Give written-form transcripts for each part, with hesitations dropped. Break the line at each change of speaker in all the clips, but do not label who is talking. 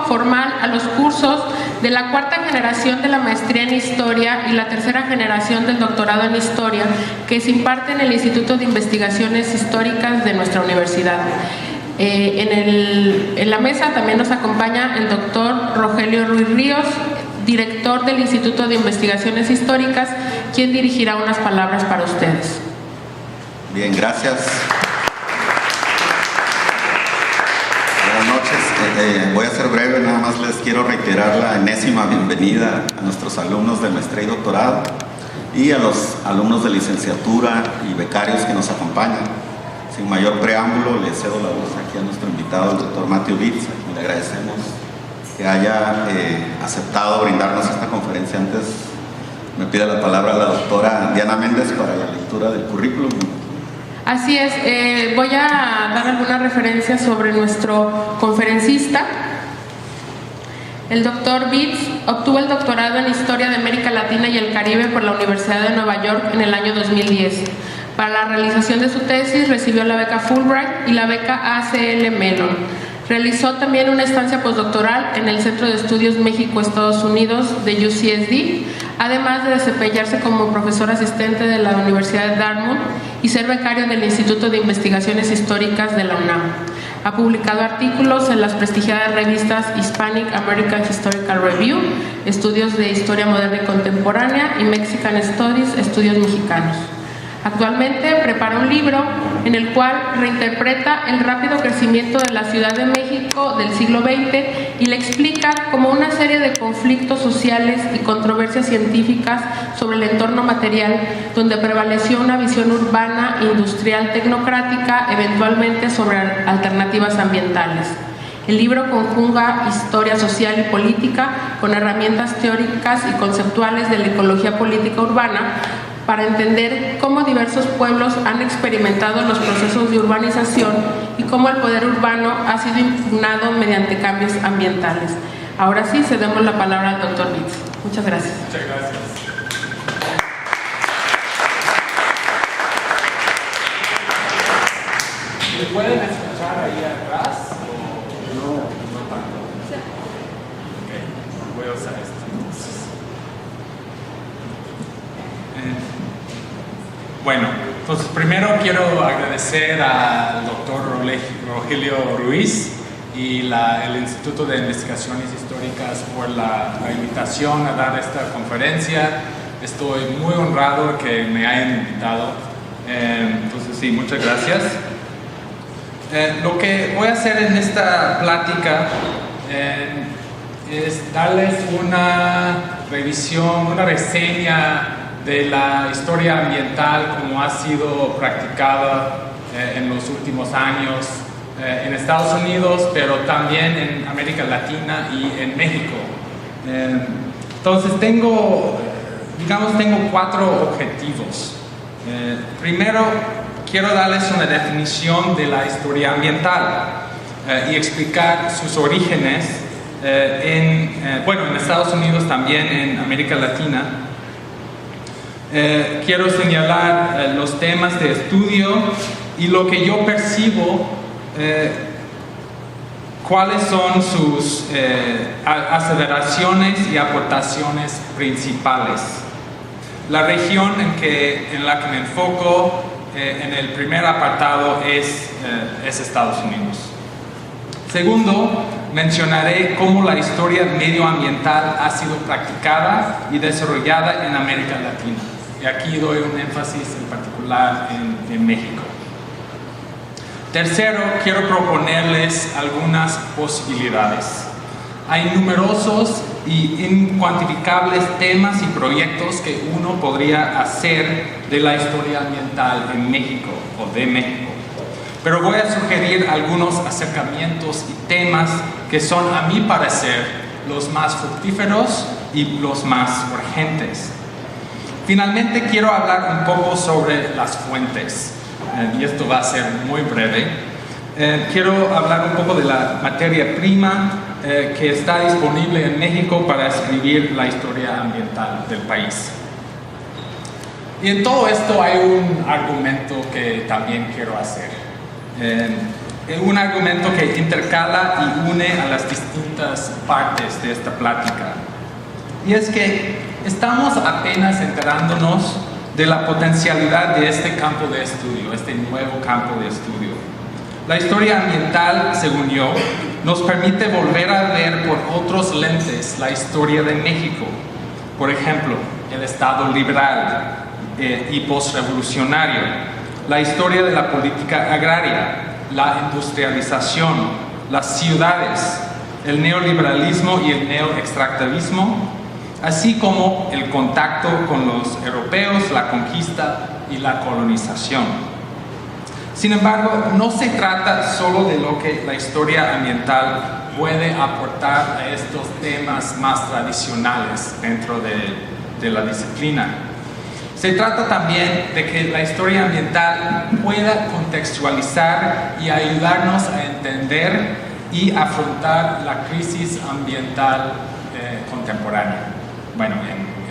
formal a los cursos de la cuarta generación de la maestría en Historia y la tercera generación del doctorado en Historia que se imparte en el Instituto de Investigaciones Históricas de nuestra universidad. En la mesa también nos acompaña el doctor Rogelio Ruiz Ríos, director del Instituto de Investigaciones Históricas, quien dirigirá unas palabras para ustedes.
Bien, gracias. Buenas noches. Voy a ser breve, nada más les quiero reiterar la enésima bienvenida a nuestros alumnos de maestría y doctorado y a los alumnos de licenciatura y becarios que nos acompañan. Sin mayor preámbulo, le cedo la voz aquí a nuestro invitado, el doctor Matthew Bitts, a quien le agradecemos que haya aceptado brindarnos esta conferencia. Antes me pide la palabra la doctora Diana Méndez para la lectura del currículum.
Así es, voy a dar algunas referencias sobre nuestro conferencista. El doctor Bitts obtuvo el doctorado en Historia de América Latina y el Caribe por la Universidad de Nueva York en el año 2010. Para la realización de su tesis recibió la beca Fulbright y la beca ACL Mellon. Realizó también una estancia postdoctoral en el Centro de Estudios México-Estados Unidos de UCSD, además de desempeñarse como profesor asistente de la Universidad de Dartmouth y ser becario del Instituto de Investigaciones Históricas de la UNAM. Ha publicado artículos en las prestigiadas revistas Hispanic American Historical Review, Estudios de Historia Moderna y Contemporánea y Mexican Studies, Estudios Mexicanos. Actualmente prepara un libro en el cual reinterpreta el rápido crecimiento de la Ciudad de México del siglo XX y le explica como una serie de conflictos sociales y controversias científicas sobre el entorno material, donde prevaleció una visión urbana, industrial, tecnocrática, eventualmente sobre alternativas ambientales. El libro conjuga historia social y política con herramientas teóricas y conceptuales de la ecología política urbana, para entender cómo diversos pueblos han experimentado los procesos de urbanización y cómo el poder urbano ha sido impugnado mediante cambios ambientales. Ahora sí, cedemos la palabra al doctor Bitts. Muchas gracias.
Muchas gracias. ¿Me pueden escuchar ahí atrás? No tanto. Ok, voy a usar esto entonces. Bueno, entonces primero quiero agradecer al doctor Rogelio Ruiz y el Instituto de Investigaciones Históricas por la invitación a dar esta conferencia. Estoy muy honrado que me hayan invitado. Entonces sí, muchas gracias. Lo que voy a hacer en esta plática es darles una revisión, una reseña de la historia ambiental como ha sido practicada en los últimos años en Estados Unidos, pero también en América Latina y en México. Entonces tengo 4 objetivos. Primero, quiero darles una definición de la historia ambiental y explicar sus orígenes en Estados Unidos, también en América Latina. Quiero señalar los temas de estudio y lo que yo percibo, cuáles son sus aseveraciones y aportaciones principales. La región en la que me enfoco en el primer apartado es Estados Unidos. Segundo, mencionaré cómo la historia medioambiental ha sido practicada y desarrollada en América Latina. Y aquí doy un énfasis en particular en México. Tercero, quiero proponerles algunas posibilidades. Hay numerosos y incuantificables temas y proyectos que uno podría hacer de la historia ambiental en México o de México. Pero voy a sugerir algunos acercamientos y temas que son, a mi parecer, los más fructíferos y los más urgentes. Finalmente, quiero hablar un poco sobre las fuentes, y esto va a ser muy breve. Quiero hablar un poco de la materia prima que está disponible en México para escribir la historia ambiental del país. Y en todo esto hay un argumento que también quiero hacer. un argumento que intercala y une a las distintas partes de esta plática. Y es que estamos apenas enterándonos de la potencialidad de este campo de estudio, este nuevo campo de estudio. La historia ambiental, según yo, nos permite volver a ver por otros lentes la historia de México. Por ejemplo, el Estado liberal y postrevolucionario, la historia de la política agraria, la industrialización, las ciudades, el neoliberalismo y el neoextractivismo, así como el contacto con los europeos, la conquista y la colonización. Sin embargo, no se trata solo de lo que la historia ambiental puede aportar a estos temas más tradicionales dentro de la disciplina. Se trata también de que la historia ambiental pueda contextualizar y ayudarnos a entender y afrontar la crisis ambiental contemporánea. Bueno,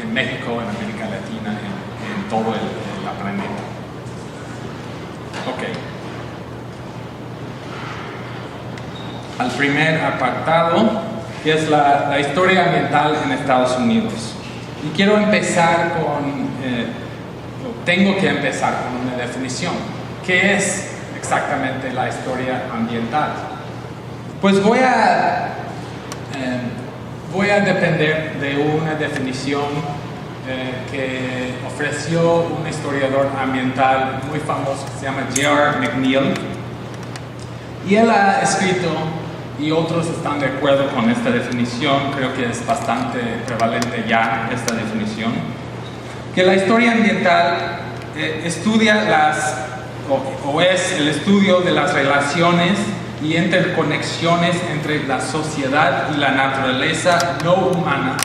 en México, en América Latina, en todo el planeta. Ok. Al primer apartado, que es la historia ambiental en Estados Unidos. Y quiero empezar tengo que empezar con una definición. ¿Qué es exactamente la historia ambiental? Pues voy a depender de una definición que ofreció un historiador ambiental muy famoso que se llama J.R. McNeill. Y él ha escrito, y otros están de acuerdo con esta definición, creo que es bastante prevalente ya esta definición, que la historia ambiental estudia es el estudio de las relaciones y interconexiones entre la sociedad y la naturaleza no humana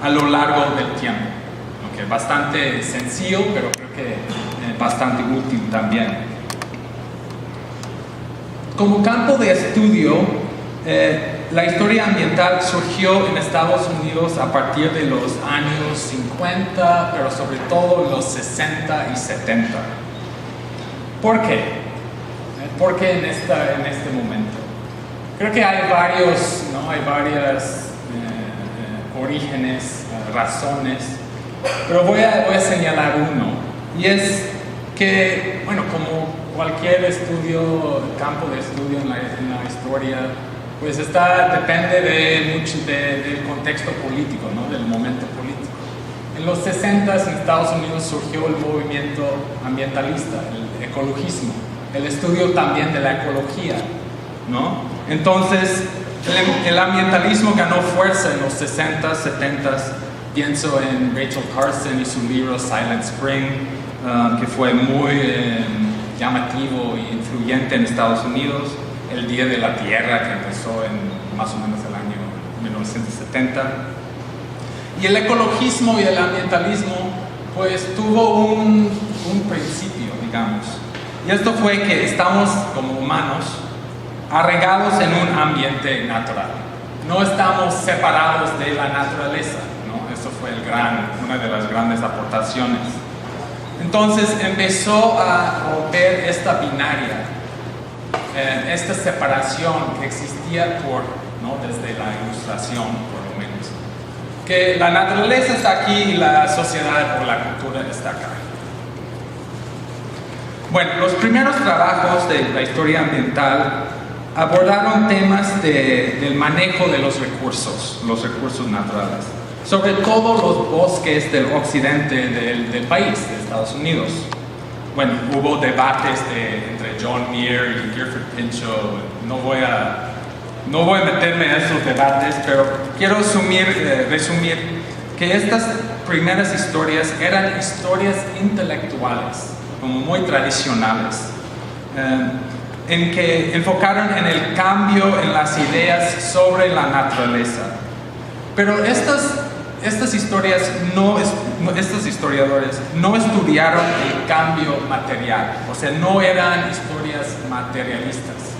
a lo largo del tiempo. Okay, bastante sencillo, pero creo que bastante útil también. Como campo de estudio, la historia ambiental surgió en Estados Unidos a partir de los años 50, pero sobre todo los 60 y 70. ¿Por qué? ¿Por qué en este momento? Creo que hay varios, ¿no? Hay varias orígenes, razones, pero voy a señalar uno, y es que, bueno, como cualquier campo de estudio en la historia, pues depende del contexto político, ¿no? Del momento político. En los 60 en Estados Unidos surgió el movimiento ambientalista, el ecologismo, el estudio también de la ecología, ¿no? Entonces, el ambientalismo ganó fuerza en los 60s, 70s. Pienso en Rachel Carson y su libro Silent Spring, que fue muy llamativo e influyente en Estados Unidos. El Día de la Tierra, que empezó en más o menos el año 1970. Y el ecologismo y el ambientalismo, pues tuvo un principio, digamos. Y esto fue que estamos, como humanos, arraigados en un ambiente natural. No estamos separados de la naturaleza, ¿no? Eso fue una de las grandes aportaciones. Entonces empezó a romper esta binaria, esta separación que existía desde la Ilustración, por lo menos. Que la naturaleza está aquí y la sociedad o la cultura está acá. Bueno, los primeros trabajos de la historia ambiental abordaron temas del manejo de los recursos naturales, sobre todo los bosques del occidente del país, de Estados Unidos. Bueno, hubo debates entre John Muir y Gifford Pinchot. No voy a meterme en esos debates, pero quiero resumir que estas primeras historias eran historias intelectuales, como muy tradicionales, en que enfocaron en el cambio en las ideas sobre la naturaleza. Pero estos historiadores no estudiaron el cambio material, o sea, no eran historias materialistas.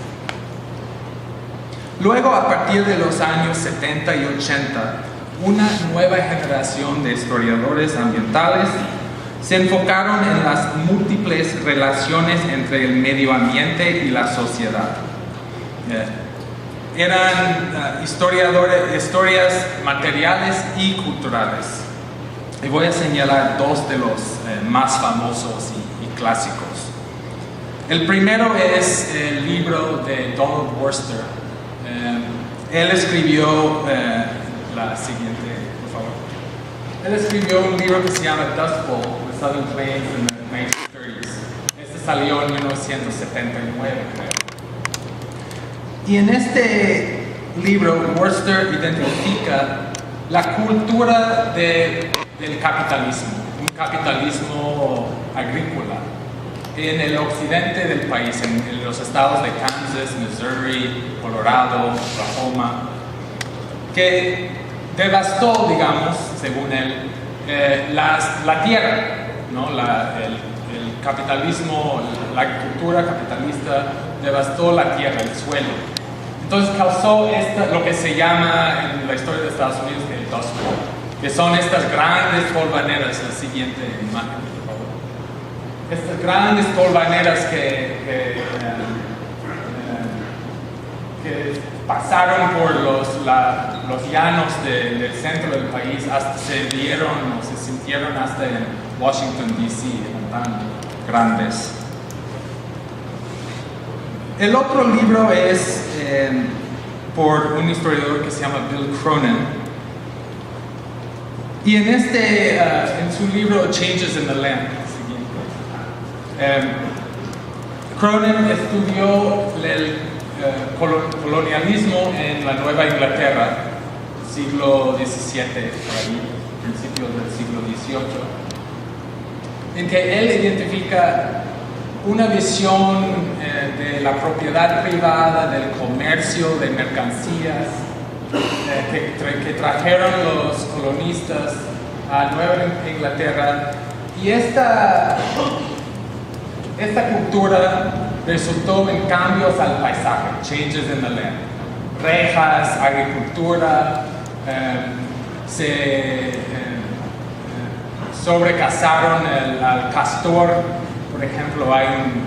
Luego, a partir de los años 70 y 80, una nueva generación de historiadores ambientales se enfocaron en las múltiples relaciones entre el medio ambiente y la sociedad. Eran historias materiales y culturales. Y voy a señalar dos de los más famosos y clásicos. El primero es el libro de Donald Worcester. Él escribió la siguiente, por favor. Él escribió un libro que se llama Dust Bowl, The Southern Plains in the 1930s. Este salió en 1979, creo. Y en este libro, Worcester identifica la cultura del capitalismo, un capitalismo agrícola, en el occidente del país, en los estados de Kansas, Missouri, Colorado, Oklahoma, que devastó, digamos, según él, la tierra, ¿no? El capitalismo, la agricultura capitalista devastó la tierra, el suelo. Entonces causó lo que se llama en la historia de Estados Unidos el Dust Bowl, que son estas grandes polvaneras. La siguiente imagen, por favor. Estas grandes polvaneras que pasaron por los llanos del centro del país, hasta se vieron o se sintieron hasta en Washington, D.C., tan grandes. El otro libro es por un historiador que se llama Bill Cronin. Y en su libro Changes in the Land, Cronin estudió el colonialismo en la Nueva Inglaterra, siglo XVII, por ahí, principios del siglo XVIII, en que él identifica una visión de la propiedad privada, del comercio de mercancías que trajeron los colonistas a Nueva Inglaterra, y esta cultura resultó en cambios al paisaje, changes in the land, rejas, agricultura, se sobrecazaron al castor. Por ejemplo, hay un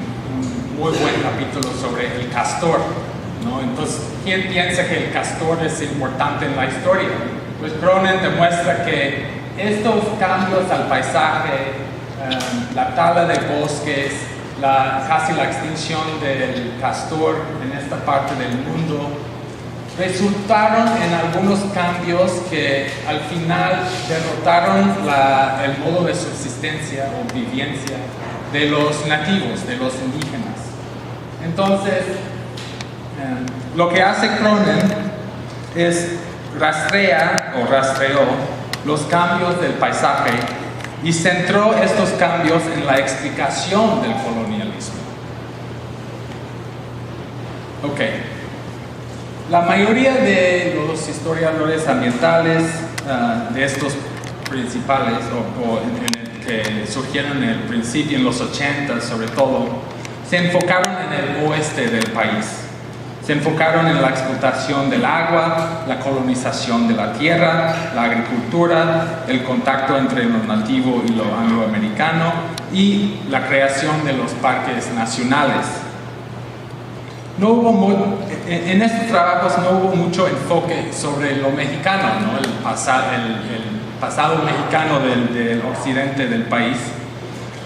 muy buen capítulo sobre el castor, ¿no? Entonces, ¿quién piensa que el castor es importante en la historia? Pues Cronin demuestra que estos cambios al paisaje, la tala de bosques, casi la extinción del castor en esta parte del mundo, resultaron en algunos cambios que al final derrotaron el modo de subsistencia o vivencia de los nativos, de los indígenas. Entonces, lo que hace Cronin es rastreó los cambios del paisaje y centró estos cambios en la explicación del colonialismo. Ok. La mayoría de los historiadores ambientales, de estos principales, que surgieron en el principio, en los 80 sobre todo, se enfocaron en el oeste del país. Se enfocaron en la explotación del agua, la colonización de la tierra, la agricultura, el contacto entre lo nativo y lo angloamericano y la creación de los parques nacionales. En estos trabajos no hubo mucho enfoque sobre lo mexicano, ¿no? el pasado mexicano del occidente del país,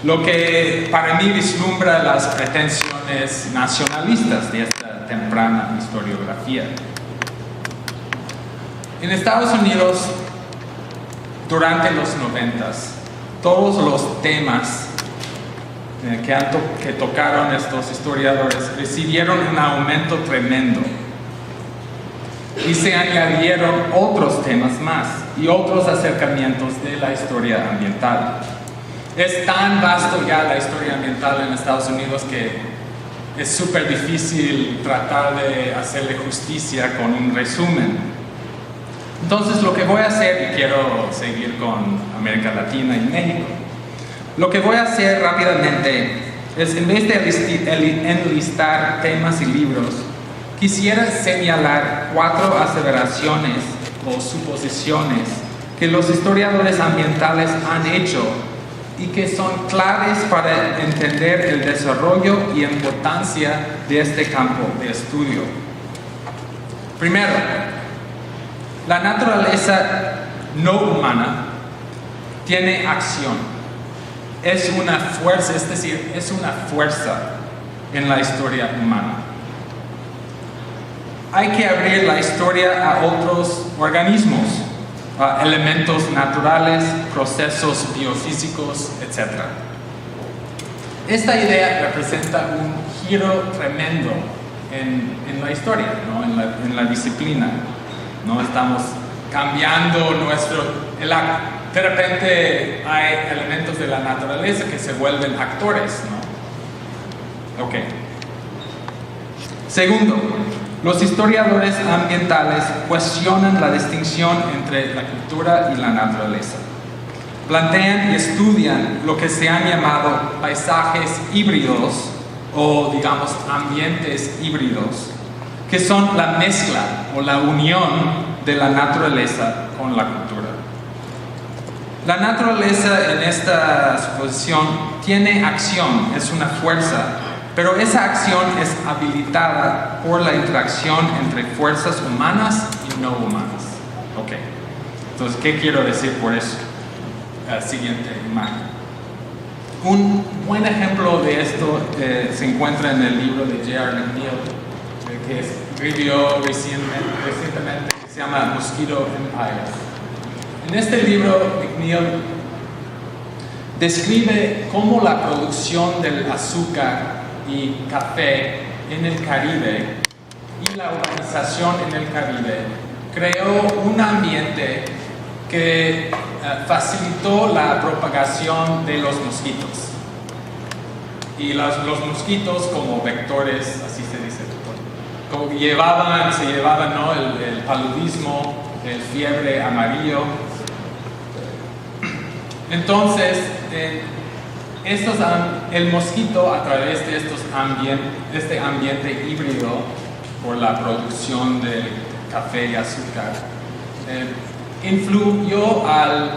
lo que para mí vislumbra las pretensiones nacionalistas de esta temprana historiografía. En Estados Unidos, durante los 90s, todos los temas que tocaron estos historiadores recibieron un aumento tremendo. Y se añadieron otros temas más y otros acercamientos de la historia ambiental. Es tan vasto ya la historia ambiental en Estados Unidos que es súper difícil tratar de hacerle justicia con un resumen. Entonces lo que voy a hacer, y quiero seguir con América Latina y México, lo que voy a hacer rápidamente es, en vez de enlistar temas y libros, quisiera señalar 4 aseveraciones o suposiciones que los historiadores ambientales han hecho y que son claves para entender el desarrollo y importancia de este campo de estudio. Primero, la naturaleza no humana tiene acción. Es una fuerza, es decir, es una fuerza en la historia humana. Hay que abrir la historia a otros organismos, a elementos naturales, procesos biofísicos, etc. Esta idea representa un giro tremendo en la historia, ¿no? en la disciplina. ¿No? Estamos cambiando de repente hay elementos de la naturaleza que se vuelven actores, ¿no? Ok. Segundo, los historiadores ambientales cuestionan la distinción entre la cultura y la naturaleza. Plantean y estudian lo que se han llamado paisajes híbridos o, digamos, ambientes híbridos, que son la mezcla o la unión de la naturaleza con la cultura. La naturaleza en esta suposición tiene acción, es una fuerza, pero esa acción es habilitada por la interacción entre fuerzas humanas y no humanas. Ok, entonces, ¿qué quiero decir por eso? Siguiente imagen. Un buen ejemplo de esto se encuentra en el libro de J.R. McNeill, que escribió recientemente, que se llama Mosquito Empire. En este libro, McNeill describe cómo la producción del azúcar y café en el Caribe y la urbanización en el Caribe creó un ambiente que facilitó la propagación de los mosquitos. Y los mosquitos como vectores, así se dice, como se llevaban, ¿no? el paludismo, el fiebre amarillo. Entonces, el mosquito, a través de este ambiente híbrido por la producción de café y azúcar, influyó al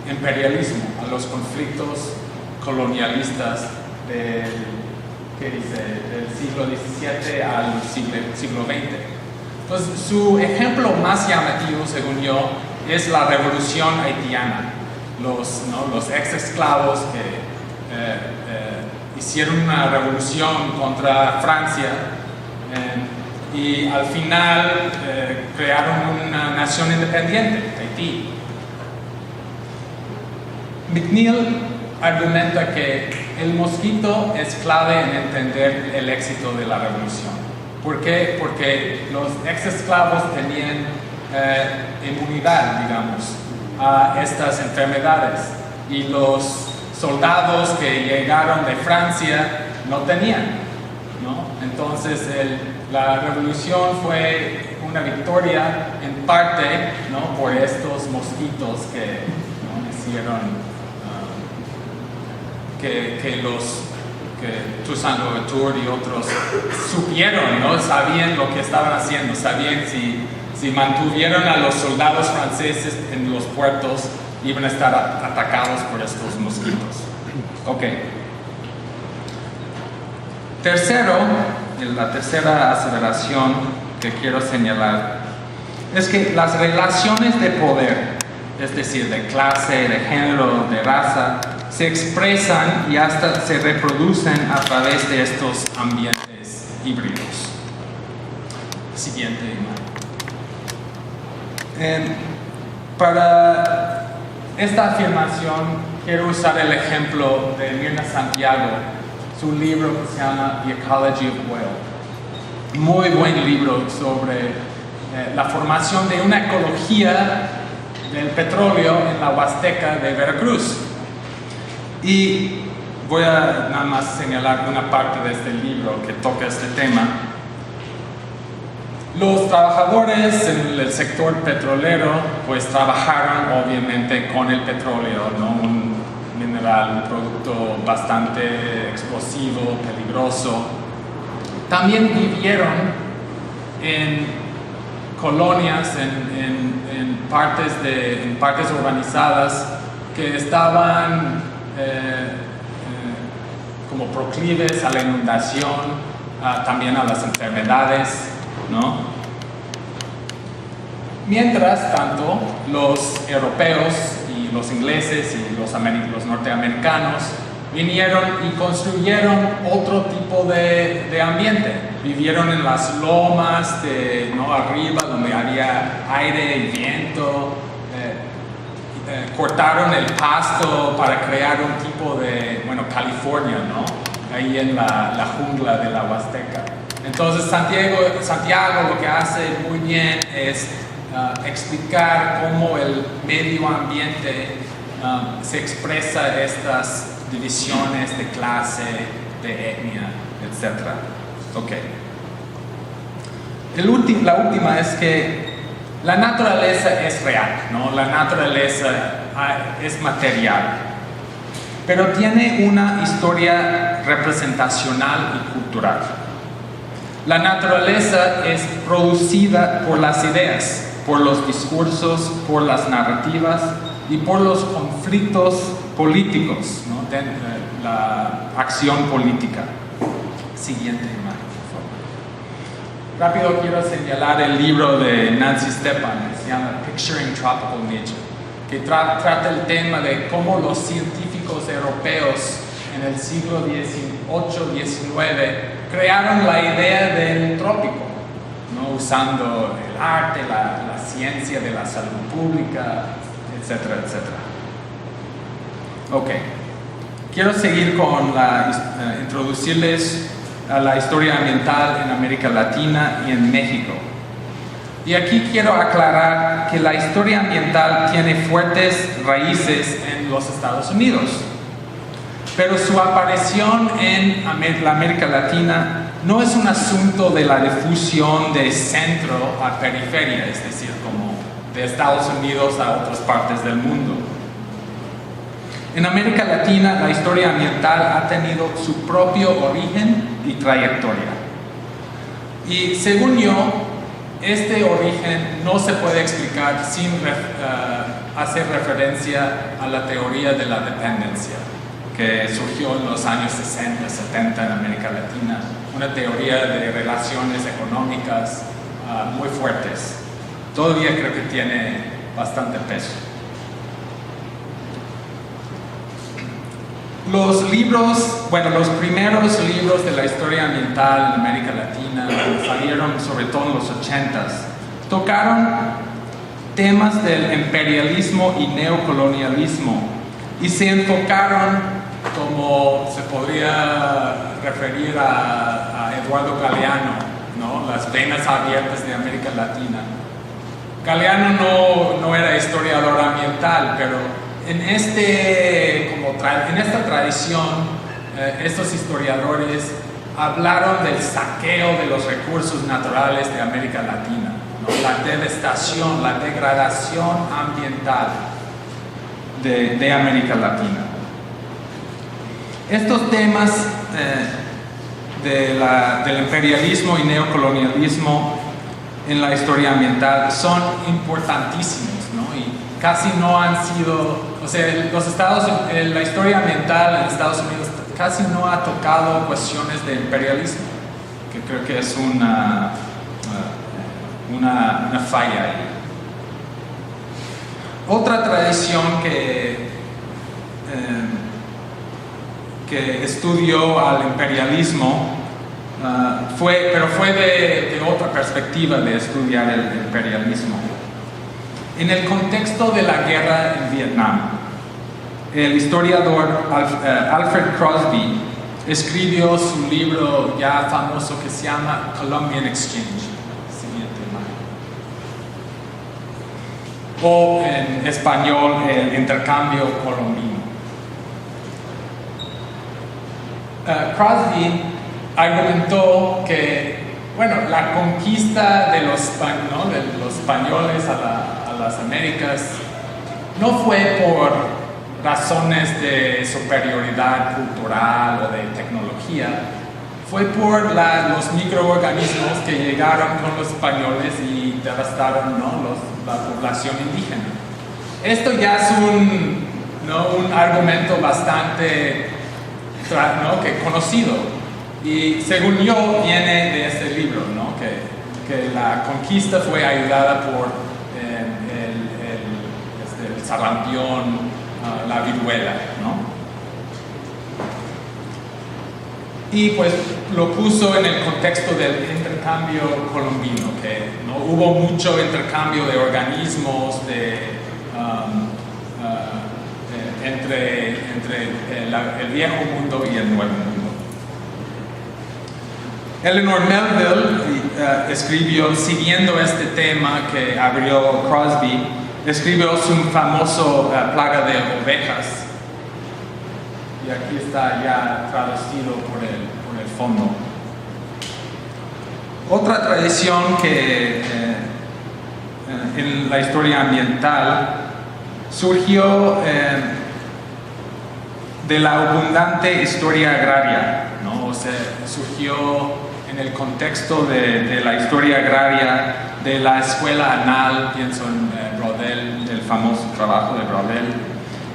imperialismo, a los conflictos colonialistas del siglo XVII al siglo XX. Entonces, su ejemplo más llamativo, según yo, es la revolución haitiana. Los ex-esclavos que hicieron una revolución contra Francia y al final crearon una nación independiente, Haití. McNeill argumenta que el mosquito es clave en entender el éxito de la revolución. ¿Por qué? Porque los ex-esclavos tenían inmunidad, digamos, a estas enfermedades y los soldados que llegaron de Francia no tenían, ¿no? Entonces la revolución fue una victoria en parte, ¿no? por estos mosquitos que, ¿no? hicieron que Toussaint Louverture y otros supieron, ¿no? Sabían lo que estaban haciendo, sabían si mantuvieron a los soldados franceses en los puertos, iban a estar atacados por estos mosquitos. Ok. Tercero, la tercera aseveración que quiero señalar es que las relaciones de poder, es decir, de clase, de género, de raza, se expresan y hasta se reproducen a través de estos ambientes híbridos. Siguiente imagen. Para esta afirmación quiero usar el ejemplo de Mirna Santiago, su libro que se llama The Ecology of Whale. Muy buen libro sobre la formación de una ecología del petróleo en la Huasteca de Veracruz. Y voy a nada más señalar una parte de este libro que toca este tema. Los trabajadores en el sector petrolero pues trabajaron obviamente con el petróleo, ¿no? Un mineral, un producto bastante explosivo, peligroso. También vivieron en colonias, en partes urbanizadas que estaban como proclives a la inundación, también a las enfermedades, ¿no? Mientras tanto, los europeos y los ingleses y los norteamericanos vinieron y construyeron otro tipo de ambiente. Vivieron en las lomas arriba, donde había aire y viento. Cortaron el pasto para crear un tipo de, California, ¿no? Ahí en la jungla de la Huasteca. Entonces Santiago lo que hace muy bien es explicar cómo el medio ambiente se expresa estas divisiones de clase, de etnia, etc. Ok. La última es que la naturaleza es real, ¿no? La naturaleza es material, pero tiene una historia representacional y cultural. La naturaleza es producida por las ideas, por los discursos, por las narrativas y por los conflictos políticos, ¿no? De la acción política. Siguiente imagen, por favor. Rápido quiero señalar el libro de Nancy Stepan, que se llama Picturing Tropical Nature, que trata el tema de cómo los científicos europeos en el siglo XVIII-XIX crearon la idea del trópico, ¿no? Usando el arte, la ciencia de la salud pública, etcétera, etcétera. Ok, quiero seguir con introducirles a la historia ambiental en América Latina y en México. Y aquí quiero aclarar que la historia ambiental tiene fuertes raíces en los Estados Unidos, pero su aparición en la América Latina no es un asunto de la difusión de centro a periferia, es decir, como de Estados Unidos a otras partes del mundo. En América Latina, la historia ambiental ha tenido su propio origen y trayectoria. Y según yo, este origen no se puede explicar sin hacer referencia a la teoría de la dependencia, que surgió en los años 60, 70 en América Latina, una teoría de relaciones económicas muy fuertes. Todavía creo que tiene bastante peso. Los primeros libros de la historia ambiental en América Latina salieron sobre todo en los 80s. Tocaron temas del imperialismo y neocolonialismo y se enfocaron, como se podría referir a Eduardo Galeano, ¿no? Las venas abiertas de América Latina. Galeano no era historiador ambiental, pero en esta tradición, estos historiadores hablaron del saqueo de los recursos naturales de América Latina, ¿no? La devastación, la degradación ambiental de América Latina. Estos temas del imperialismo y neocolonialismo en la historia ambiental son importantísimos, ¿no? Y casi no han sido, la historia ambiental en Estados Unidos casi no ha tocado cuestiones de imperialismo, que creo que es una falla ahí. Otra tradición que estudió al imperialismo fue de otra perspectiva de estudiar el imperialismo. En el contexto de la guerra en Vietnam, el historiador Alfred Crosby escribió su libro ya famoso que se llama Columbian Exchange. Siguiente imagen. O en español, el intercambio colombino. Crosby argumentó que, la conquista de los españoles a las Américas no fue por razones de superioridad cultural o de tecnología, fue por los microorganismos que llegaron con los españoles y devastaron, la población indígena. Esto ya es un argumento bastante conocido, y según yo viene de este libro, que la conquista fue ayudada por sarampión, la viruela, ¿no? Y pues lo puso en el contexto del intercambio colombino, que no hubo mucho intercambio de organismos entre el viejo mundo y el nuevo mundo. Eleanor Melville escribió, siguiendo este tema que abrió Crosby, escribió su famoso Plaga de Ovejas. Y aquí está ya traducido por el fondo. Otra tradición que en la historia ambiental surgió de la abundante historia agraria, ¿no? O sea, surgió en el contexto de la historia agraria, de la escuela anal, pienso en Braudel, el famoso trabajo de Braudel,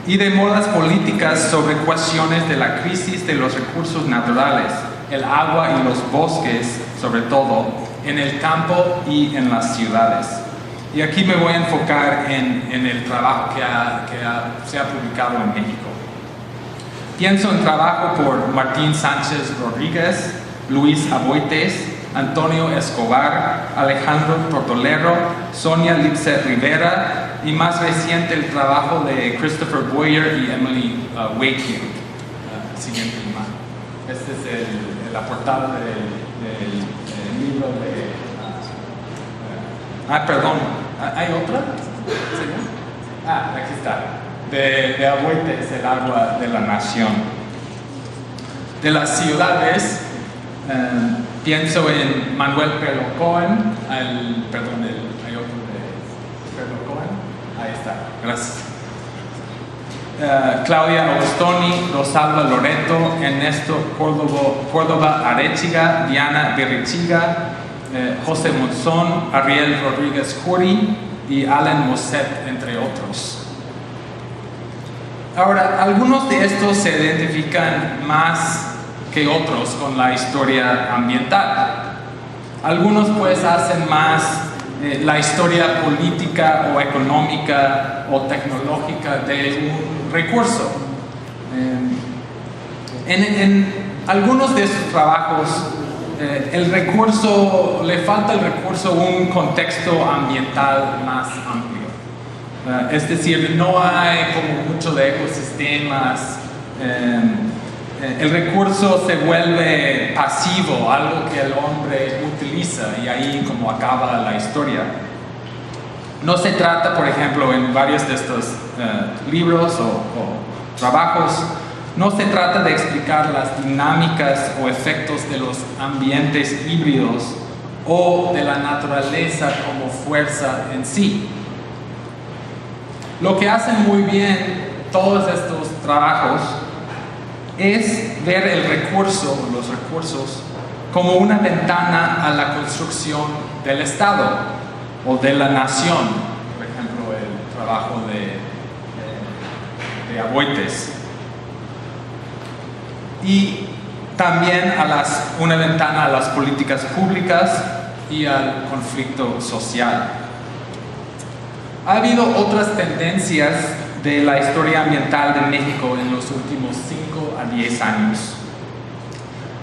y de modas políticas sobre cuestiones de la crisis de los recursos naturales, el agua y los bosques, sobre todo, en el campo y en las ciudades. Y aquí me voy a enfocar en el trabajo que se ha publicado en México. Pienso en trabajo por Martín Sánchez Rodríguez, Luis Aboites, Antonio Escobar, Alejandro Tortolero, Sonia Lipset Rivera y más reciente el trabajo de Christopher Boyer y Emily Wakefield. Siguiente imagen. Esta es la portada del libro de... perdón, ¿hay otra? ¿Sí? Aquí está. De Aboites, el agua de la nación. De las ciudades, pienso en Manuel Perlo Cohen, hay otro de Perlo Cohen, ahí está, gracias. Claudia Augustoni, Rosalba Loreto, Ernesto Córdoba Arechiga, Diana Berrichiga, José Monzón, Ariel Rodríguez Jury y Alan Mosset, entre otros. Ahora, algunos de estos se identifican más que otros con la historia ambiental. Algunos pues hacen más la historia política o económica o tecnológica de un recurso. En algunos de sus trabajos le falta el recurso un contexto ambiental más amplio. Es decir, no hay como mucho de ecosistemas. El recurso se vuelve pasivo, algo que el hombre utiliza, y ahí como acaba la historia. No se trata, por ejemplo, en varios de estos libros o trabajos, no se trata de explicar las dinámicas o efectos de los ambientes híbridos o de la naturaleza como fuerza en sí. Lo que hacen muy bien todos estos trabajos es ver el recurso, los recursos, como una ventana a la construcción del Estado o de la nación. Por ejemplo, el trabajo de Aboites. Y también una ventana a las políticas públicas y al conflicto social. Ha habido otras tendencias de la historia ambiental de México en los últimos 5 a 10 años.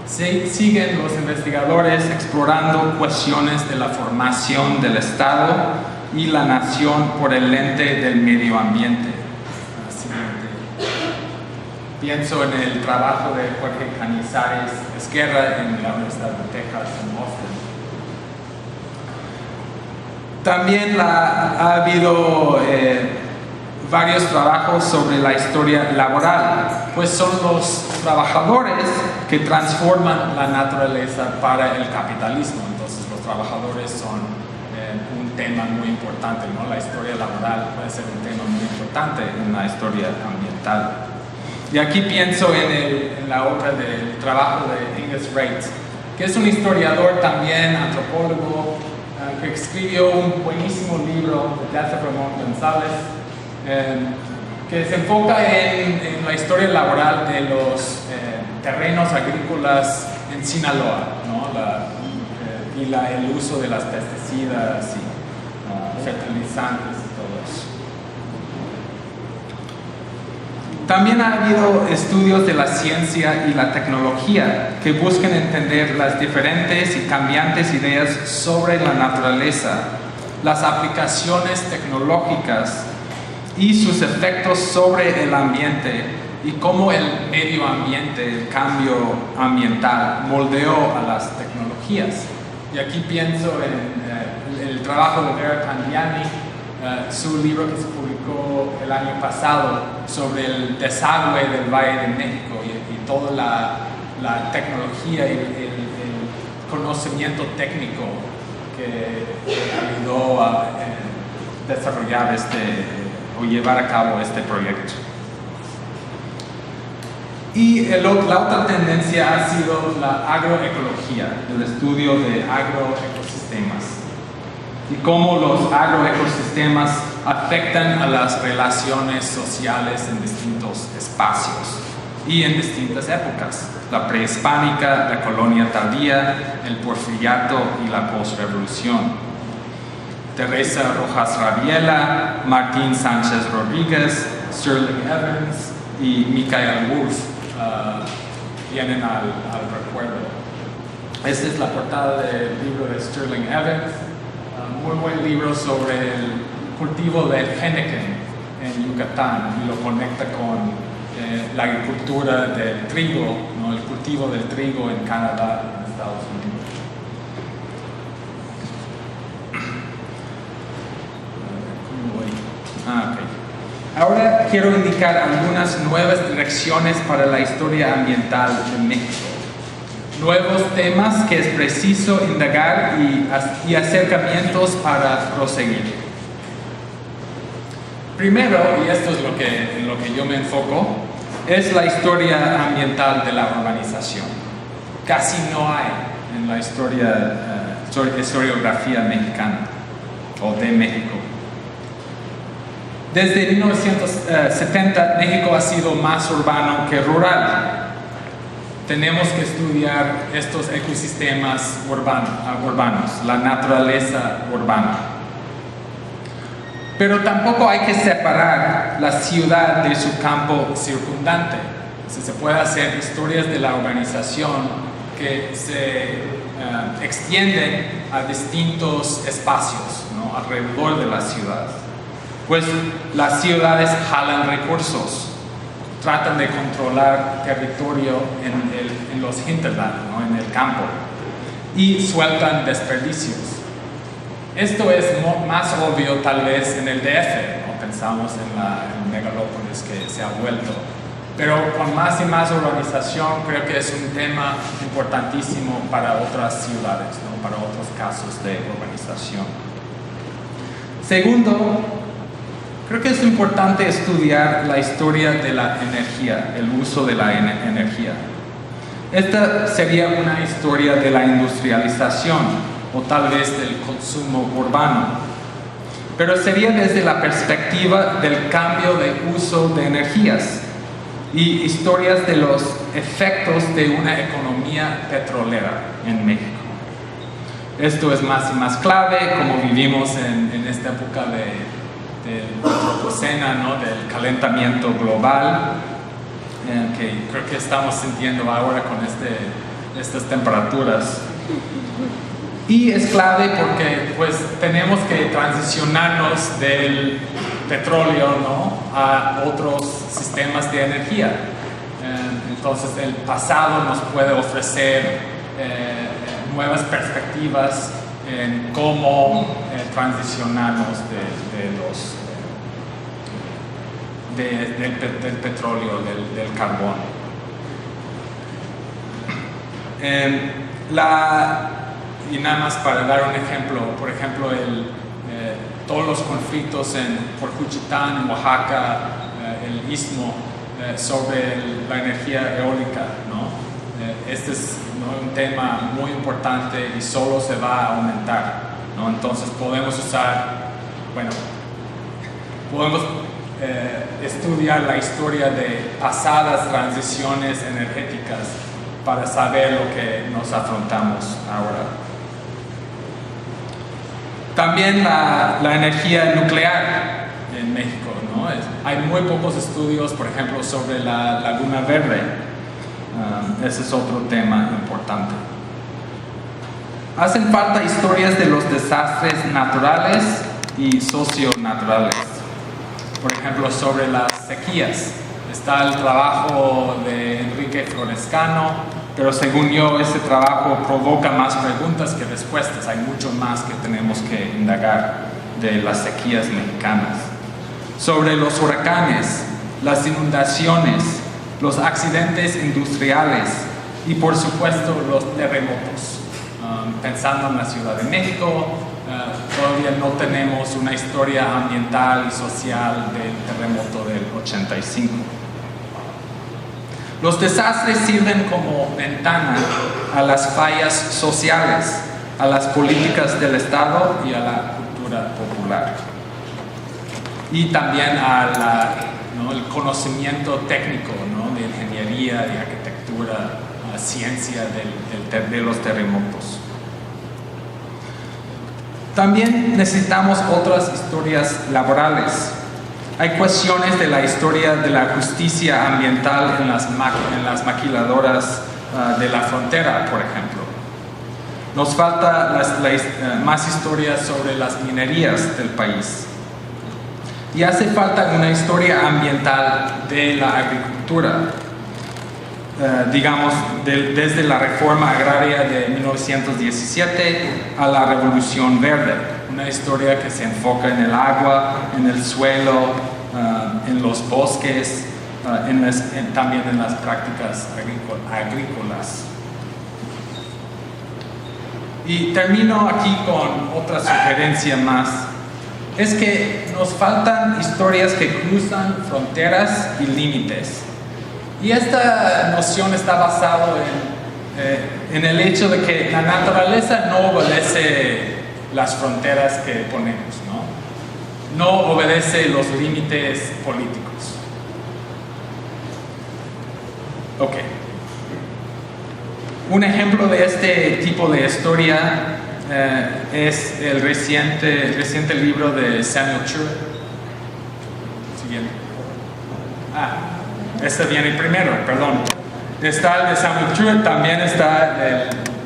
Siguen los investigadores explorando cuestiones de la formación del Estado y la nación por el lente del medio ambiente. Pienso en el trabajo de Jorge Cañizares Esquerra en la Universidad de Texas en Austin. También ha habido varios trabajos sobre la historia laboral, pues son los trabajadores que transforman la naturaleza para el capitalismo. Entonces los trabajadores son un tema muy importante, ¿no? La historia laboral puede ser un tema muy importante en la historia ambiental. Y aquí pienso en la obra del trabajo de Angus Wright, que es un historiador también, antropólogo, que escribió un buenísimo libro, The Death of Ramón González, que se enfoca en la historia laboral de los terrenos agrícolas en Sinaloa, ¿no? El uso de las pesticidas y fertilizantes y todo eso. También ha habido estudios de la ciencia y la tecnología que buscan entender las diferentes y cambiantes ideas sobre la naturaleza, las aplicaciones tecnológicas y sus efectos sobre el ambiente y cómo el medio ambiente, el cambio ambiental, moldeó a las tecnologías. Y aquí pienso en el trabajo de Vera Candiani, su libro que se publicó el año pasado sobre el desagüe del Valle de México y toda la tecnología y el conocimiento técnico que ayudó a desarrollar o llevar a cabo este proyecto. Y la otra tendencia ha sido la agroecología, el estudio de agroecosistemas y cómo los agroecosistemas afectan a las relaciones sociales en distintos espacios y en distintas épocas: la prehispánica, la colonia tardía, el porfiriato y la posrevolución. Teresa Rojas Rabiela, Martín Sánchez Rodríguez, Sterling Evans y Michael Wolf vienen al recuerdo. Esta es la portada del libro de Sterling Evans, muy buen libro sobre el cultivo del henequen en Yucatán y lo conecta con la agricultura del trigo, ¿no? El cultivo del trigo en Canadá y en Estados Unidos. Okay. Ahora quiero indicar algunas nuevas direcciones para la historia ambiental de México. Nuevos temas que es preciso indagar y acercamientos para proseguir. Primero, y esto es en lo que yo me enfoco, es la historia ambiental de la urbanización. Casi no hay en la historiografía mexicana o de México. Desde 1970, México ha sido más urbano que rural. Tenemos que estudiar estos ecosistemas urbanos, la naturaleza urbana. Pero tampoco hay que separar la ciudad de su campo circundante. Se puede hacer historias de la urbanización que se extienden a distintos espacios, ¿no? Alrededor de la ciudad. Pues las ciudades jalan recursos, tratan de controlar territorio en los hinterland, ¿no? En el campo, y sueltan desperdicios. Esto es más obvio tal vez en el DF, ¿no? Pensamos en la megalópolis que se ha vuelto, pero con más y más urbanización creo que es un tema importantísimo para otras ciudades, ¿no? Para otros casos de urbanización. Segundo, creo que es importante estudiar la historia de la energía, el uso de la energía. Esta sería una historia de la industrialización o tal vez del consumo urbano, pero sería desde la perspectiva del cambio de uso de energías y historias de los efectos de una economía petrolera en México. Esto es más y más clave, como vivimos en esta época del antropoceno, ¿no? Del calentamiento global, que creo que estamos sintiendo ahora con estas temperaturas. Y es clave porque pues tenemos que transicionarnos del petróleo, ¿no? A otros sistemas de energía. Entonces el pasado nos puede ofrecer nuevas perspectivas en cómo transicionarnos del petróleo, del carbón. Y nada más para dar un ejemplo, por ejemplo, todos los conflictos por Juchitán, en Oaxaca, el istmo, sobre la energía eólica, ¿no? Este es, ¿no? Un tema muy importante y solo se va a aumentar, ¿no? Entonces podemos estudiar la historia de pasadas transiciones energéticas para saber lo que nos afrontamos ahora. También la energía nuclear en México, ¿no? ¿no? Hay muy pocos estudios, por ejemplo, sobre la Laguna Verde. Ese es otro tema importante. Hacen falta historias de los desastres naturales y socionaturales. Por ejemplo, sobre las sequías. Está el trabajo de Enrique Florescano, pero según yo ese trabajo provoca más preguntas que respuestas. Hay mucho más que tenemos que indagar de las sequías mexicanas. Sobre los huracanes, las inundaciones, los accidentes industriales y por supuesto los terremotos. Pensando en la Ciudad de México, todavía no tenemos una historia ambiental y social del terremoto del 85. Los desastres sirven como ventana a las fallas sociales, a las políticas del Estado y a la cultura popular. Y también el conocimiento técnico, ¿no? De ingeniería, de arquitectura, ciencia de los terremotos. También necesitamos otras historias laborales. Hay cuestiones de la historia de la justicia ambiental en las maquiladoras de la frontera, por ejemplo. Nos falta más historias sobre las minerías del país. Y hace falta una historia ambiental de la agricultura. Digamos, desde la reforma agraria de 1917 a la Revolución Verde. Una historia que se enfoca en el agua, en el suelo, en los bosques, también en las prácticas agrícolas. Y termino aquí con otra sugerencia más. Es que nos faltan historias que cruzan fronteras y límites. Y esta noción está basada en el hecho de que la naturaleza no obedece las fronteras que ponemos, ¿no? No obedece los límites políticos. Ok. Un ejemplo de este tipo de historia es el reciente libro de Samuel Truett. Siguiente. Este viene primero, perdón. Está el de Samuel Truett, también está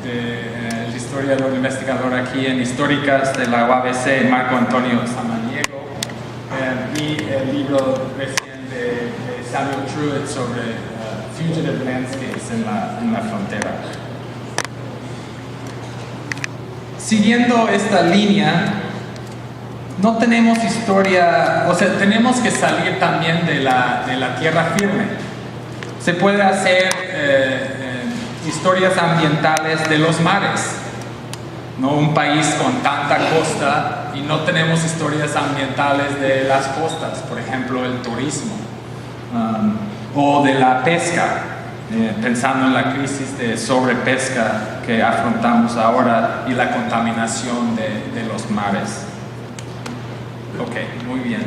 el historiador investigador aquí en Históricas de la UABC, Marco Antonio Samaniego, y el libro recién de Samuel Truett sobre fugitive landscapes en la frontera. Siguiendo esta línea, no tenemos historia, o sea, tenemos que salir también de la tierra firme. Se puede hacer historias ambientales de los mares, ¿no? Un país con tanta costa y no tenemos historias ambientales de las costas, por ejemplo, el turismo, o de la pesca, pensando en la crisis de sobrepesca que afrontamos ahora y la contaminación de los mares. Ok, muy bien.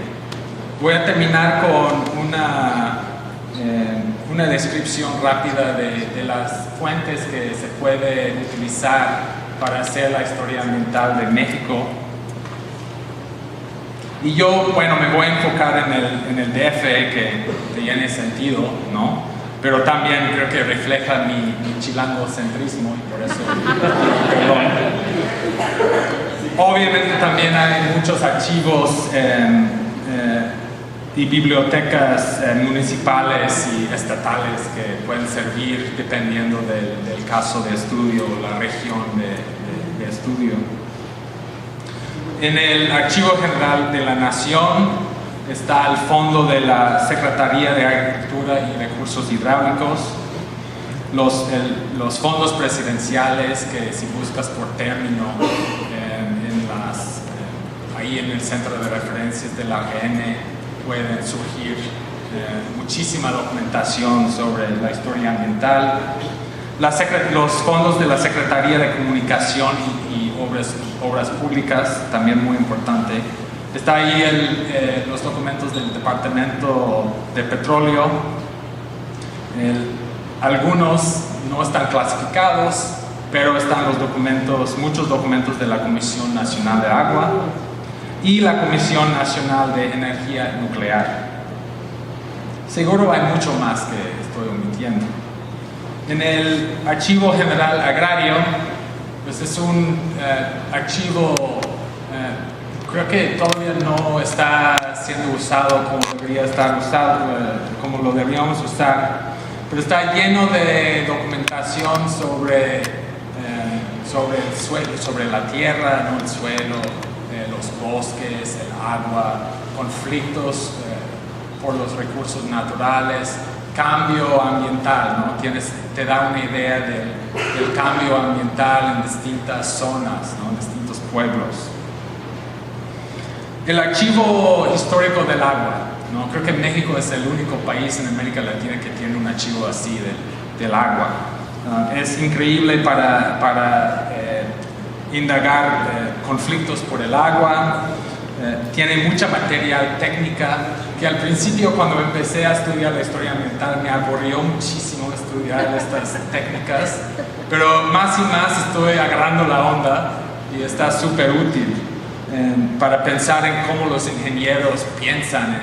Voy a terminar con una descripción rápida de las fuentes que se puede utilizar para hacer la historia ambiental de México. Y yo, bueno, me voy a enfocar en el DF, que tiene sentido, ¿no? Pero también creo que refleja mi chilangocentrismo y por eso, perdón. Obviamente también hay muchos archivos y bibliotecas municipales y estatales que pueden servir dependiendo del caso de estudio o la región de estudio. En el Archivo General de la Nación está el fondo de la Secretaría de Agricultura y Recursos Hidráulicos, los fondos presidenciales que si buscas por término ahí en el centro de referencias de la AGN pueden surgir muchísima documentación sobre la historia ambiental. Los fondos de la Secretaría de Comunicación y Obras Públicas, también muy importante. Está ahí los documentos del Departamento de Petróleo. Algunos no están clasificados, pero están muchos documentos de la Comisión Nacional de Agua. y la Comisión Nacional de Energía Nuclear. Seguro hay mucho más que estoy omitiendo. En el Archivo General Agrario, pues es un archivo, creo que todavía no está siendo usado como debería estar usado, como lo deberíamos usar, pero está lleno de documentación sobre el suelo, sobre la tierra, ¿no? El suelo, los bosques, el agua, conflictos por los recursos naturales, cambio ambiental, ¿no? Te da una idea del cambio ambiental en distintas zonas, ¿no? En distintos pueblos. El Archivo Histórico del Agua, ¿no? Creo que México es el único país en América Latina que tiene un archivo así del agua. Es increíble para indagar conflictos por el agua. Tiene mucha material técnica que al principio, cuando empecé a estudiar la historia ambiental, me aburrió muchísimo estudiar estas técnicas, pero más y más estoy agarrando la onda y está súper útil para pensar en cómo los ingenieros piensan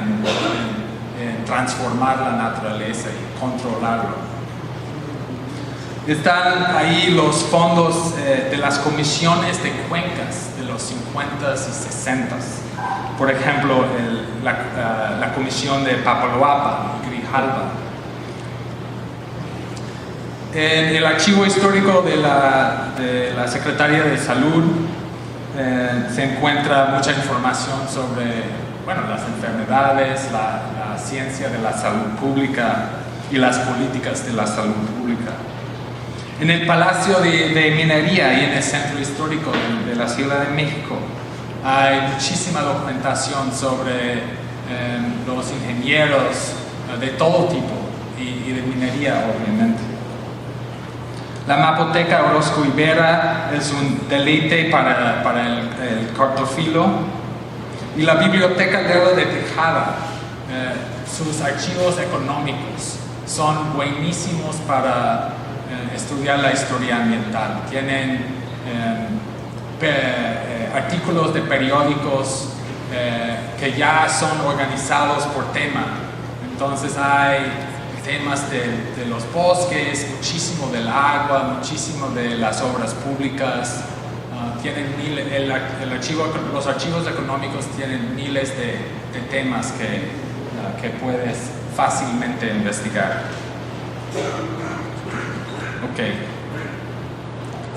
en transformar la naturaleza y controlarlo. Están ahí los fondos de las comisiones de cuencas de los 50s y 60s. Por ejemplo, la comisión de Papaloapa y Grijalva. En el archivo histórico de la Secretaría de Salud se encuentra mucha información sobre las enfermedades, la ciencia de la salud pública y las políticas de la salud pública. En el Palacio de Minería y en el Centro Histórico de la Ciudad de México hay muchísima documentación sobre los ingenieros de todo tipo y de minería, obviamente. La Mapoteca Orozco y Vera es un deleite para el cartófilo. Y la Biblioteca Lerdo de Tejada, sus archivos económicos son buenísimos para estudiar la historia ambiental. Tienen artículos de periódicos que ya son organizados por tema. Entonces hay temas de los bosques, muchísimo del agua, muchísimo de las obras públicas. Los archivos económicos tienen miles de temas que puedes fácilmente investigar. Ok.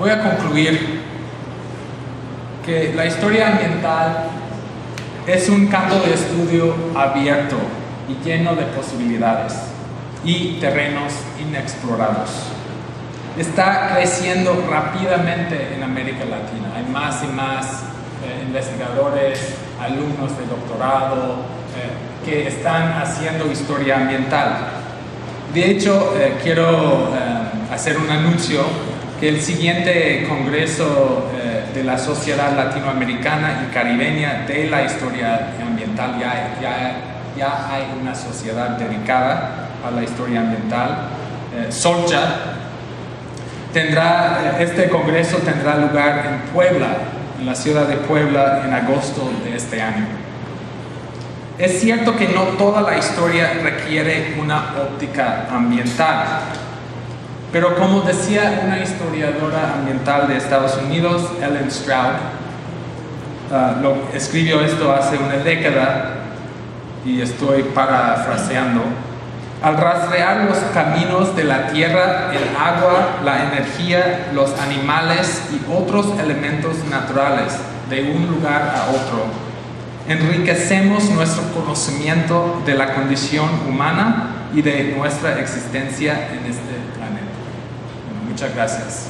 Voy a concluir que la historia ambiental es un campo de estudio abierto y lleno de posibilidades y terrenos inexplorados. Está creciendo rápidamente en América Latina. Hay más y más investigadores, alumnos de doctorado que están haciendo historia ambiental. De hecho, quiero hacer un anuncio que el siguiente congreso de la Sociedad Latinoamericana y Caribeña de la Historia Ambiental, ya hay una sociedad dedicada a la historia ambiental, SOLCHA. Este congreso tendrá lugar en Puebla, en la ciudad de Puebla, en agosto de este año. Es cierto que no toda la historia requiere una óptica ambiental, pero como decía una historiadora ambiental de Estados Unidos, Ellen Stroud, escribió esto hace una década y estoy parafraseando: al rastrear los caminos de la tierra, el agua, la energía, los animales y otros elementos naturales de un lugar a otro, enriquecemos nuestro conocimiento de la condición humana y de nuestra existencia en este planeta. Bueno, muchas gracias.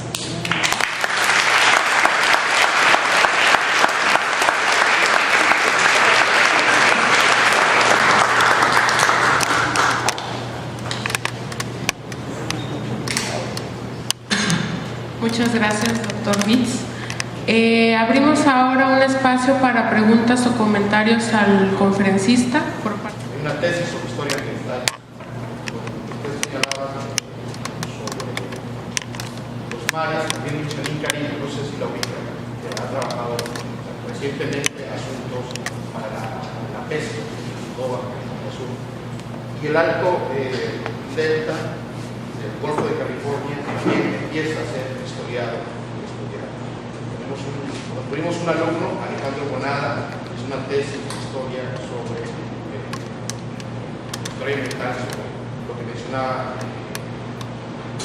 Muchas gracias, doctor Vitz. Abrimos ahora un espacio para preguntas o comentarios al conferencista por parte.
Hay una tesis sobre historia ambiental. Usted señalaba sobre los mares, también Michelin Caribe, no sé si la ubica, que ha trabajado en recientemente asuntos para la pesca, todo el asunto. Y el Alto Delta del Golfo de California también empieza a ser estudiado y estudiado. Tuvimos un alumno, Alejandro Bonada, hizo una tesis de historia sobre historia ambiental, sobre lo que mencionaba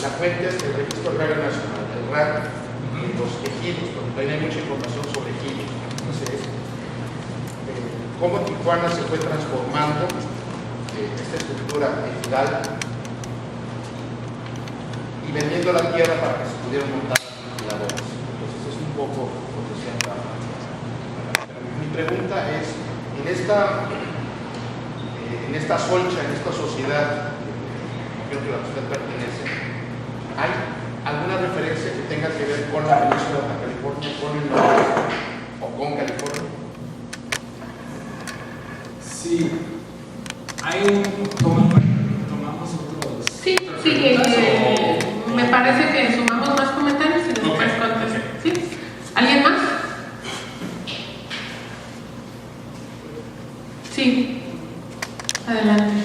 la fuente del Registro Agrario Nacional, el RAN, y los ejidos, porque también hay mucha información sobre ejidos. Entonces, cómo Tijuana se fue transformando esta estructura ejidal y vendiendo la tierra para que se pudieran montar miradores. Entonces, es un poco lo que se anda. Mi pregunta es, en esta solcha, en esta sociedad, creo que a la que usted pertenece, ¿hay alguna referencia que tenga que ver con la península de California, con el noroeste o con California?
Sí, hay tomamos otros.
Sí, me parece que sumamos más comentarios y después contestar. ¿Sí? ¿Alguien más? Sí, adelante.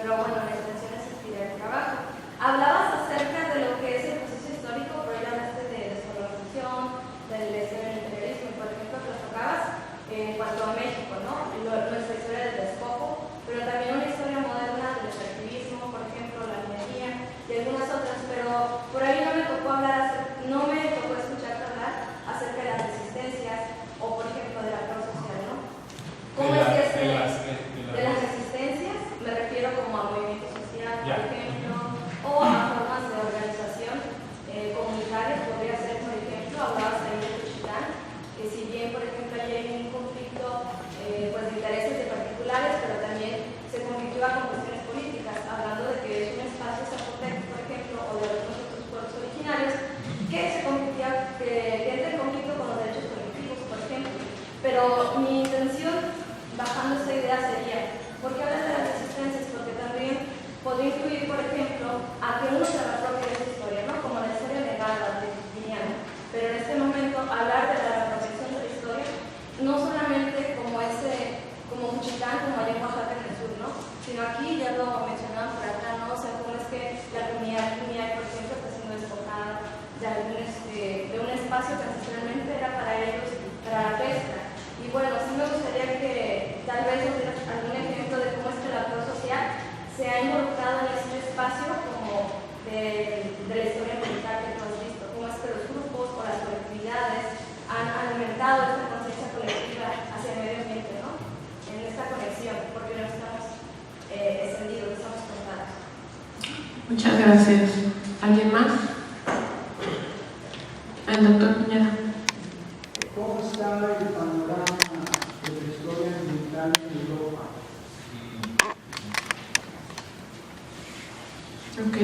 Pero bueno, la intención es estudiar el trabajo. Hablabas acerca de lo que es el proceso histórico, pero ya hablaste de descolonización, del imperialismo, por ejemplo, que lo tocabas en cuanto a México, ¿no? Nuestra historia del despojo, pero también una historia moderna del extractivismo, por ejemplo, la minería y algunas otras, pero por ahí no me tocó escucharte hablar acerca de las resistencias o, por ejemplo, de la causa social, ¿no? ¿Cómo es que de las resistencias? Me refiero como a movimiento social, por ejemplo, o a formas de organización comunitarias. Podría ser, por ejemplo, hablabas ahí de Tuxtlan, que si bien, por ejemplo, hay un conflicto pues de intereses de particulares, pero también se conflictúa con cuestiones políticas, hablando de que es un espacio zapoteco, por ejemplo, o de algunos otros pueblos originarios, que entra en conflicto con los derechos colectivos, por ejemplo. Pero mi intención, bajando esta idea, sería, ¿por qué hablas de las resistencias? Porque también podría incluir, por ejemplo, a que uno se apropie de esa historia, ¿no? Como la historia legal, la virginiana. Pero en este momento, hablar de la apropiación de la historia, no solamente como Juchitán, como allá en Oaxaca en el sur, ¿no? Sino aquí, ya lo mencionaban por acá, ¿no? O sea, cómo es que la comunidad lineal, por ejemplo, está siendo despojada de un espacio que ancestralmente era para ellos, para la pesca. Y bueno, sí me gustaría que tal vez nos dieras algún ejemplo de cómo es que la actor social se ha involucrado en este espacio como de la historia militar que tú has visto, cómo es que los grupos o las colectividades han alimentado esta conciencia colectiva hacia el medio ambiente, ¿no? En esta conexión, porque no estamos extendidos, estamos contados.
Muchas gracias. ¿Alguien más? El doctor Piñera.
¿Cómo está el panorama de la historia ambiental en Europa?
Ok,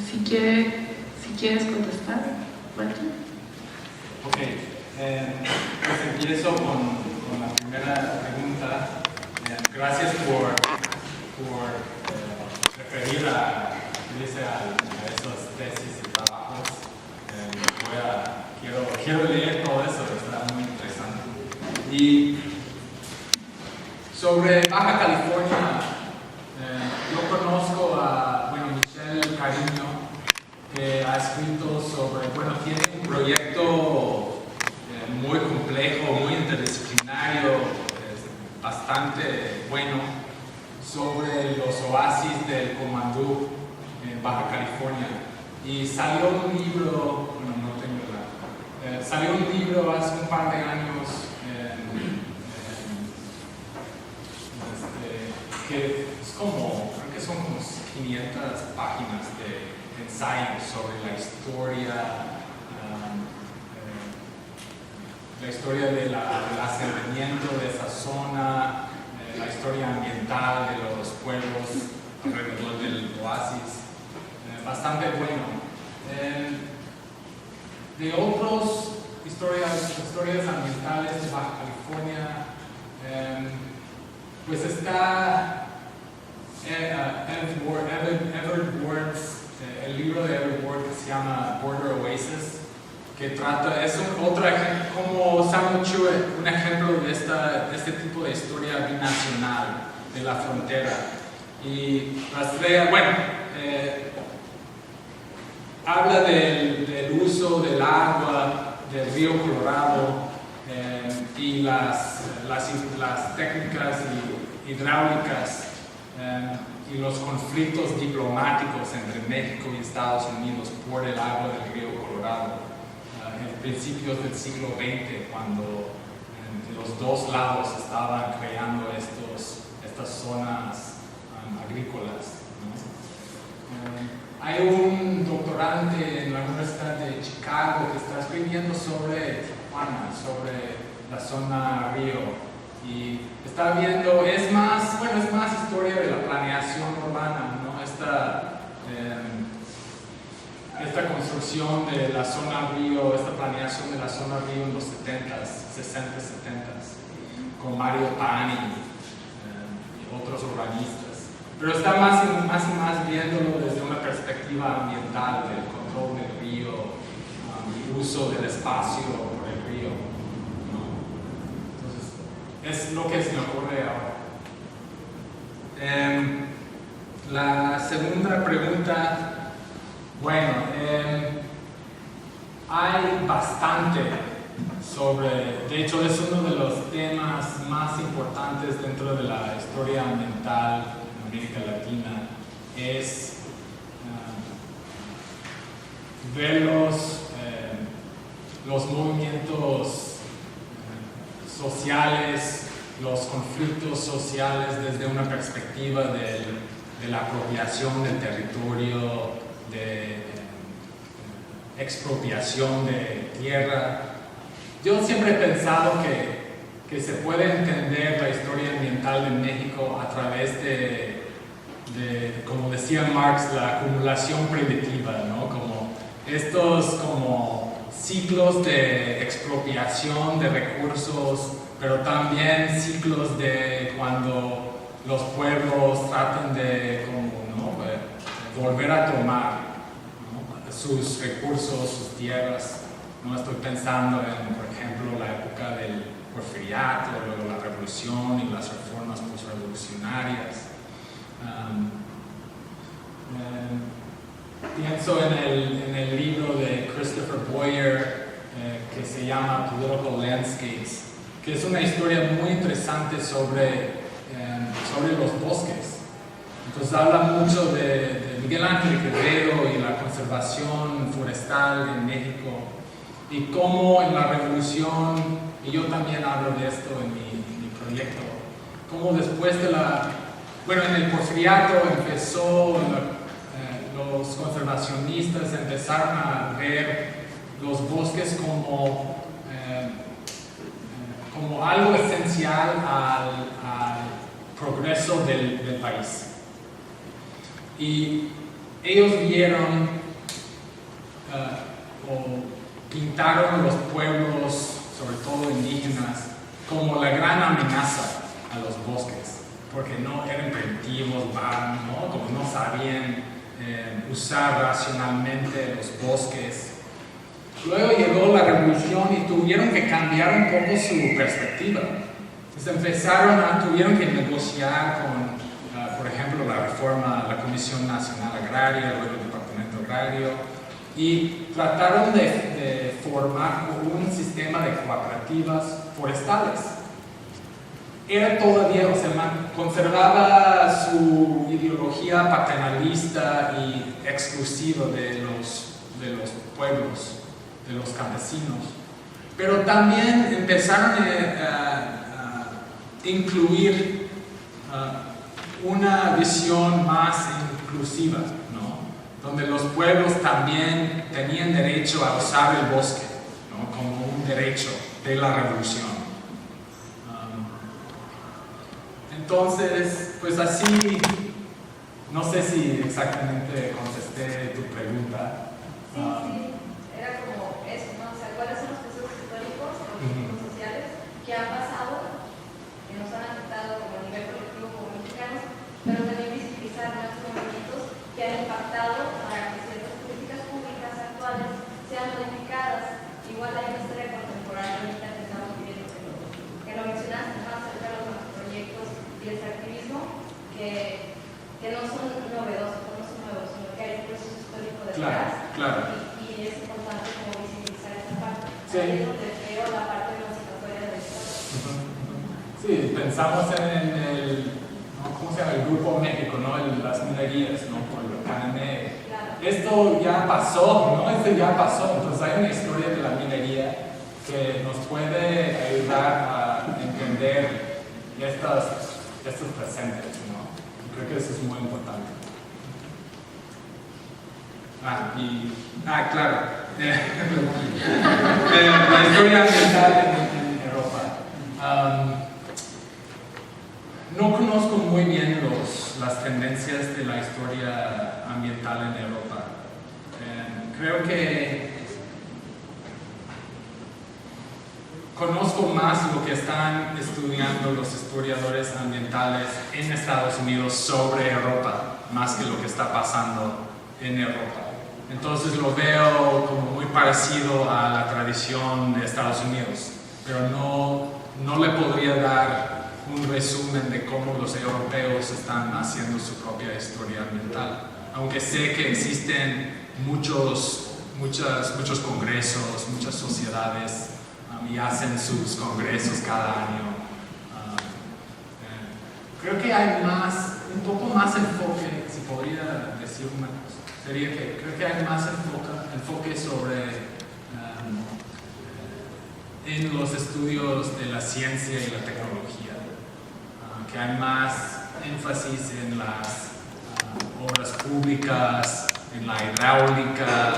si quieres contestar, Martín.
Ok, pues empiezo con la primera pregunta. Gracias por referir a esas tesis y trabajos. Quiero leer todo eso, está muy interesante. Y sobre Baja California, yo conozco a Michelle Cariño, que ha escrito sobre, tiene un proyecto muy complejo, muy interdisciplinario, bastante bueno, sobre los oasis del Comandú en Baja California. Y salió un libro, salió un libro hace un par de años que es creo que son como 500 páginas de ensayos sobre la historia del asentamiento de esa zona, la historia ambiental de los pueblos alrededor del oasis. Bastante bueno. De otras historias ambientales de Baja California, pues está libro de Edward Ward que se llama Border Oasis, que trata, es otro ejemplo, como Samuel Chu, un ejemplo de este tipo de historia binacional de la frontera. Y la estrella, bueno, habla del uso del agua del río Colorado y las técnicas hidráulicas y los conflictos diplomáticos entre México y Estados Unidos por el agua del río Colorado en principios del siglo XX, cuando los dos lados estaban creando estas zonas agrícolas, ¿no? Hay un doctorante en la Universidad de Chicago que está escribiendo sobre Tijuana, sobre la zona río, y está viendo, es más historia de la planeación urbana, ¿no? Esta construcción de la zona río, esta planeación de la zona río en los 70s, 60s, 70s, con Mario Pani y otros urbanistas. Pero está más y más viéndolo desde una perspectiva ambiental, del control del río, y uso del espacio por el río, ¿no? Entonces, es lo que se me ocurre ahora. La segunda pregunta, bueno, hay bastante de hecho es uno de los temas más importantes dentro de la historia ambiental en América Latina, es ver los movimientos sociales, los conflictos sociales desde una perspectiva de la apropiación del territorio, de expropiación de tierra. Yo siempre he pensado que se puede entender la historia ambiental de México a través de como decía Marx, la acumulación primitiva, ¿no? Como estos ciclos de expropiación de recursos, pero también ciclos de cuando los pueblos tratan de volver a tomar, ¿no? Sus recursos, sus tierras. No estoy pensando en, por ejemplo, la época del porfiriato, luego la revolución y las reformas postrevolucionarias. Pienso en el libro de Christopher Boyer que se llama Political Landscapes, que es una historia muy interesante sobre los bosques. Entonces habla mucho de Miguel Ángel Guerrero y la conservación forestal en México, y cómo en la revolución, y yo también hablo de esto en mi proyecto, cómo después en el porfiriato empezó, los conservacionistas empezaron a ver los bosques como algo esencial al progreso del país. Y ellos vieron o pintaron los pueblos, sobre todo indígenas, como la gran amenaza a los bosques, porque no eran primitivos, ¿no? Como no sabían usar racionalmente los bosques. Luego llegó la revolución y tuvieron que cambiar un poco su perspectiva. Entonces tuvieron que negociar con, por ejemplo, la reforma, la Comisión Nacional Agraria, luego el Departamento Agrario, y trataron de formar un sistema de cooperativas forestales. Era todavía, conservaba su ideología paternalista y exclusiva de los pueblos, de los campesinos, pero también empezaron a incluir una visión más inclusiva, ¿no? Donde los pueblos también tenían derecho a usar el bosque, ¿no? Como un derecho de la revolución. Entonces, pues así, no sé si exactamente contesté tu pregunta.
Sí, era como eso, ¿no? O sea, ¿cuáles son los procesos históricos o los sociales que han pasado, que nos han afectado como a nivel colectivo como mexicanos, pero también visibilizar nuevos movimientos que han impactado para que ciertas
Sí, pensamos en el, ¿no? ¿Cómo se llama? El Grupo México, ¿no? Las minerías, ¿no? Por el Cananea. Esto ya pasó, ¿no? Esto ya pasó. Entonces hay una historia de la minería que nos puede ayudar a entender estos presentes, ¿no? Creo que eso es muy importante. Claro. La historia ambiental en Europa. No conozco muy bien las tendencias de la historia ambiental en Europa. Creo que conozco más lo que están estudiando los historiadores ambientales en Estados Unidos sobre Europa, más que lo que está pasando en Europa. Entonces lo veo como muy parecido a la tradición de Estados Unidos, pero no le podría dar un resumen de cómo los europeos están haciendo su propia historia ambiental. Aunque sé que existen muchos congresos, muchas sociedades y hacen sus congresos cada año. Creo que hay un poco más enfoque, si podría decir una cosa, sería que creo que hay más enfoque sobre en los estudios de la ciencia y la tecnología, que hay más énfasis en las obras públicas, en la hidráulica,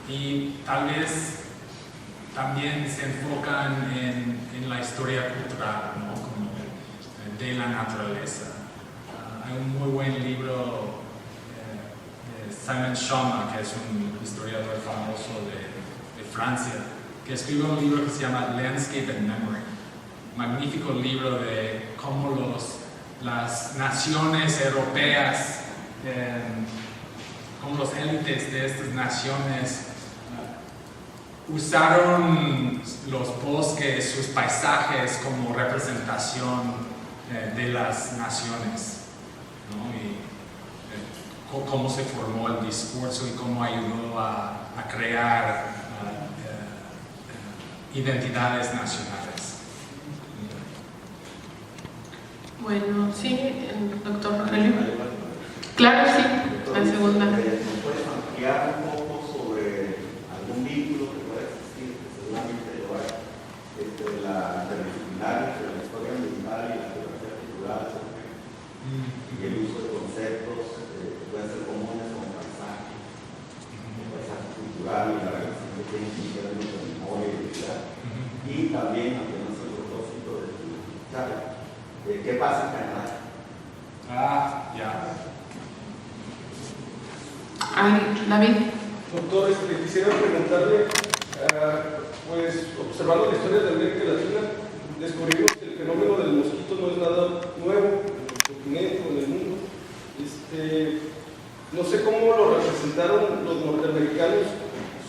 y tal vez también se enfocan en la historia cultural, ¿no? Como de la naturaleza. Hay un muy buen libro de Simon Schama, que es un historiador famoso de Francia, que escribe un libro que se llama Landscape and Memory. Magnífico libro de cómo las naciones europeas, como los élites de estas naciones, usaron los bosques, sus paisajes como representación de las naciones, ¿no? Y cómo se formó el discurso y cómo ayudó a crear identidades nacionales.
Bueno, sí, doctor Rogelio. Claro, sí, la segunda.
¿Me puedes ampliar un poco sobre algún vínculo que pueda existir, que seguramente lo hay, entre la interdisciplinaria, entre la historia ambiental y la geografía cultural, y el uso de conceptos que pueden ser comunes como paisaje, el paisaje cultural y la relación que tiene en términos de memoria y identidad? Y también, aunque no es el propósito de tu charla, ¿qué pasa en Canadá?
Ya.
David.
Doctor, quisiera preguntarle, pues observando la historia de América Latina, descubrimos que el fenómeno del mosquito no es nada nuevo en el continente o en el mundo. No sé cómo lo representaron los norteamericanos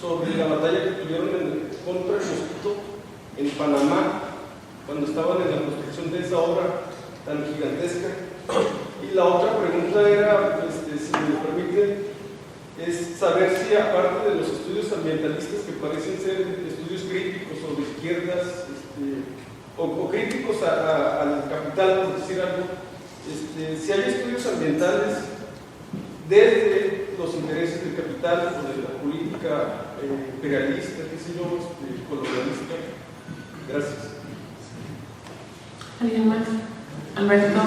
sobre la batalla que tuvieron contra el mosquito en Panamá, cuando estaban en la construcción de esa obra tan gigantesca. Y la otra pregunta era, si me lo permite, es saber si aparte de los estudios ambientalistas que parecen ser estudios críticos o de izquierdas, o críticos al capital, por decir algo, si hay estudios ambientales desde los intereses del capital o de la política imperialista, qué sé yo, colonialista. Gracias.
¿Alguien más? Alberto.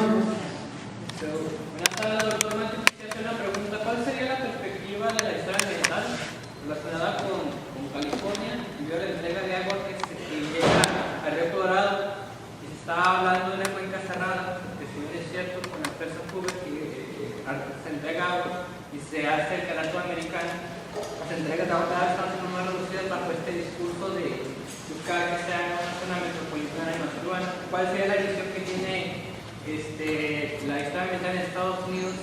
Buenas tardes, doctor. Quisiera hacer una pregunta. ¿Cuál sería la perspectiva de la historia ambiental relacionada con California y vio la entrega de agua que llega al Río Colorado? Y se está hablando de una cuenca cerrada, que si bien es cierto, con la empresa Hoover que se entrega agua y se hace el canal sudamericano, las entregas de agua cada vez están siendo más reducidas bajo este discurso de buscar que sea una zona metropolitana y más urbana. ¿Cuál sería la visión que tiene la historia ambiental en Estados Unidos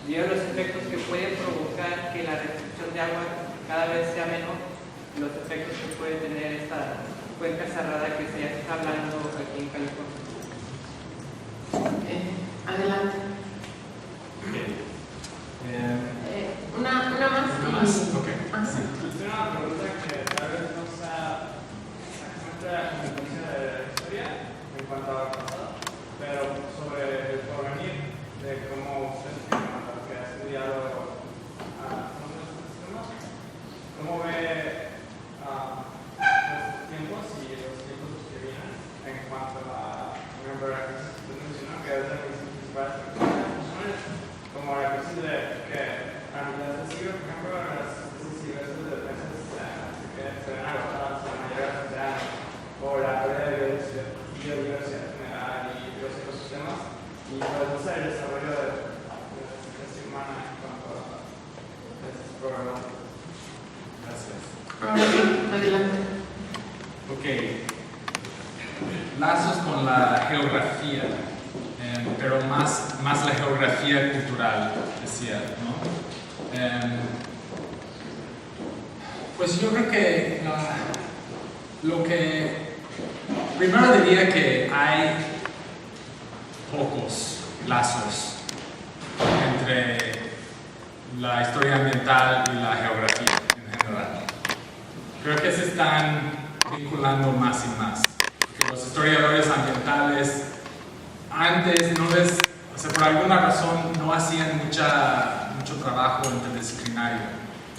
debido a los efectos que pueden provocar que la restricción de agua cada vez sea menor, los efectos que puede tener esta cuenca cerrada que se está hablando aquí en California?
Adelante. Una más.
¿Una más? Ok.
Sí.
Una pregunta que tal vez no se encuentra en la de la historia, cuanto a la pasada, pero sobre el porvenir, de cómo usted que ha estudiado cómo ve los tiempos y los tiempos que vienen en cuanto a la crisis que usted mencionó, que es la crisis principal como la crisis de que a mitad de siglo, por ejemplo, las siglos de defensa que se ven agotadas en la mayoría de los océanos, o la pérdida de biodiversidad general y los ecosistemas, y pues no sé, el desarrollo de la especie humana en cuanto a estos programas.
Gracias.
Adelante.
Ok. Lazos con la geografía, pero más la geografía cultural, decía, ¿no? Pues yo creo que lo que primero diría que hay pocos lazos entre la historia ambiental y la geografía en general. Creo que se están vinculando más y más. Que los historiadores ambientales antes por alguna razón no hacían mucho trabajo interdisciplinario,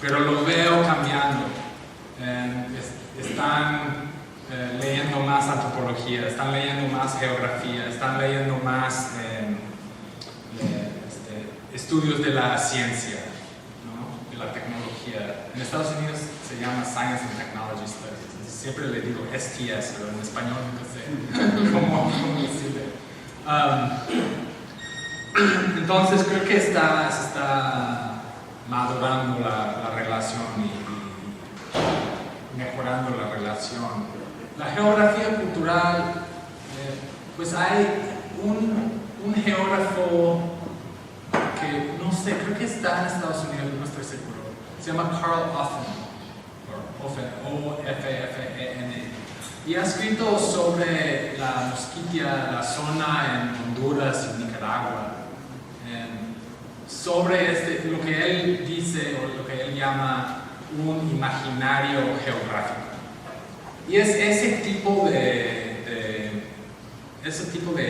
pero lo veo cambiando. Están leyendo más antropología, están leyendo más geografía, están leyendo más estudios de la ciencia, ¿no? De la tecnología. En Estados Unidos se llama Science and Technology Studies. Siempre le digo STS, pero en español nunca sé cómo decirle. Entonces creo que se está madurando la relación y mejorando la relación. La geografía cultural, pues hay un geógrafo que no sé, creo que está en Estados Unidos, no estoy seguro. Se llama Carl Offen, O-F-F-E-N. Y ha escrito sobre la Mosquitia, la zona en Honduras y Nicaragua, sobre lo que él dice o lo que él llama un imaginario geográfico. Y es ese tipo de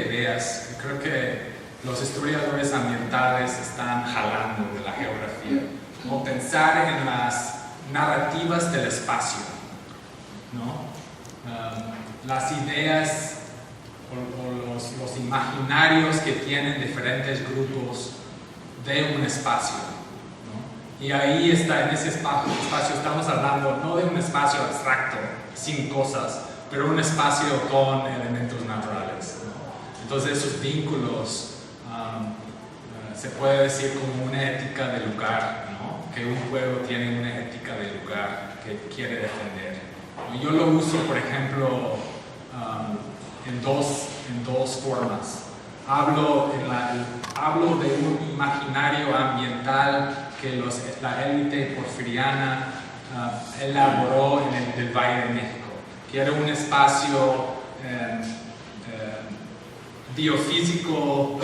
ideas que creo que los historiadores ambientales están jalando de la geografía, como pensar en las narrativas del espacio, ¿no? Las ideas o los imaginarios que tienen diferentes grupos de un espacio, ¿no? Y ahí está, en ese espacio estamos hablando no de un espacio abstracto, sin cosas, pero un espacio con elementos naturales, ¿no? Entonces esos vínculos se puede decir como una ética de lugar, ¿no? Que un pueblo tiene una ética de lugar que quiere defender. Yo lo uso, por ejemplo, en dos formas. Hablo de un imaginario ambiental que la élite porfiriana elaboró en el Valle de México, que era un espacio biofísico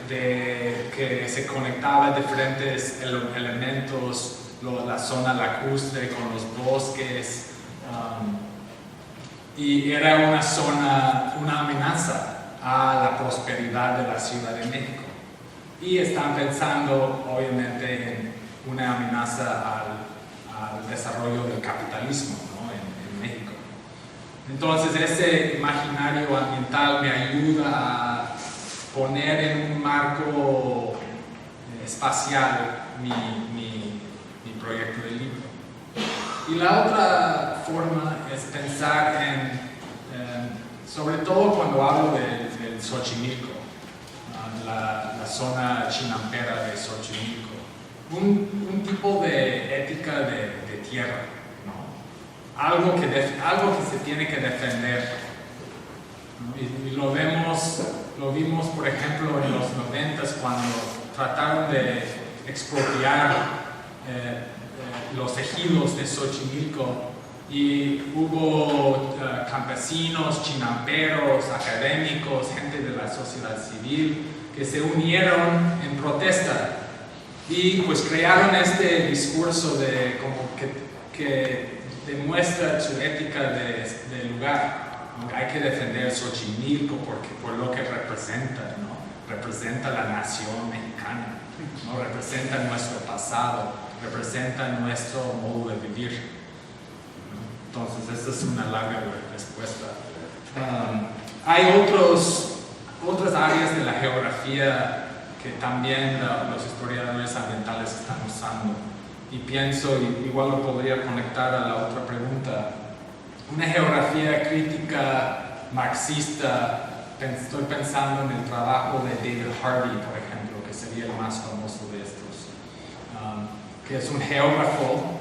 que se conectaba a diferentes elementos, la zona lacustre con los bosques, y era una amenaza a la prosperidad de la Ciudad de México. Y están pensando, obviamente, en una amenaza al desarrollo del capitalismo, ¿no? en México. Entonces, ese imaginario ambiental me ayuda a poner en un marco espacial mi proyecto de libro. Y la otra forma es pensar sobre todo cuando hablo del Xochimilco, la zona chinampera de Xochimilco, un tipo de ética de tierra, ¿no? Algo que se tiene que defender, ¿no? Y lo vimos, por ejemplo, en los 90s cuando trataron de expropiar los ejidos de Xochimilco, y hubo campesinos, chinamperos, académicos, gente de la sociedad civil que se unieron en protesta y pues crearon este discurso de como que demuestra su ética de lugar. Hay que defender Xochimilco por lo que representa, ¿no? Representa la nación mexicana, ¿no? Representa nuestro pasado, representa nuestro modo de vivir, ¿no? Entonces, esa es una larga respuesta. Hay otras áreas de la geografía que también los historiadores ambientales están usando. Y pienso, igual lo podría conectar a la otra pregunta, una geografía crítica marxista. Estoy pensando en el trabajo de David Harvey, por ejemplo, que sería el más famoso de estos, que es un geógrafo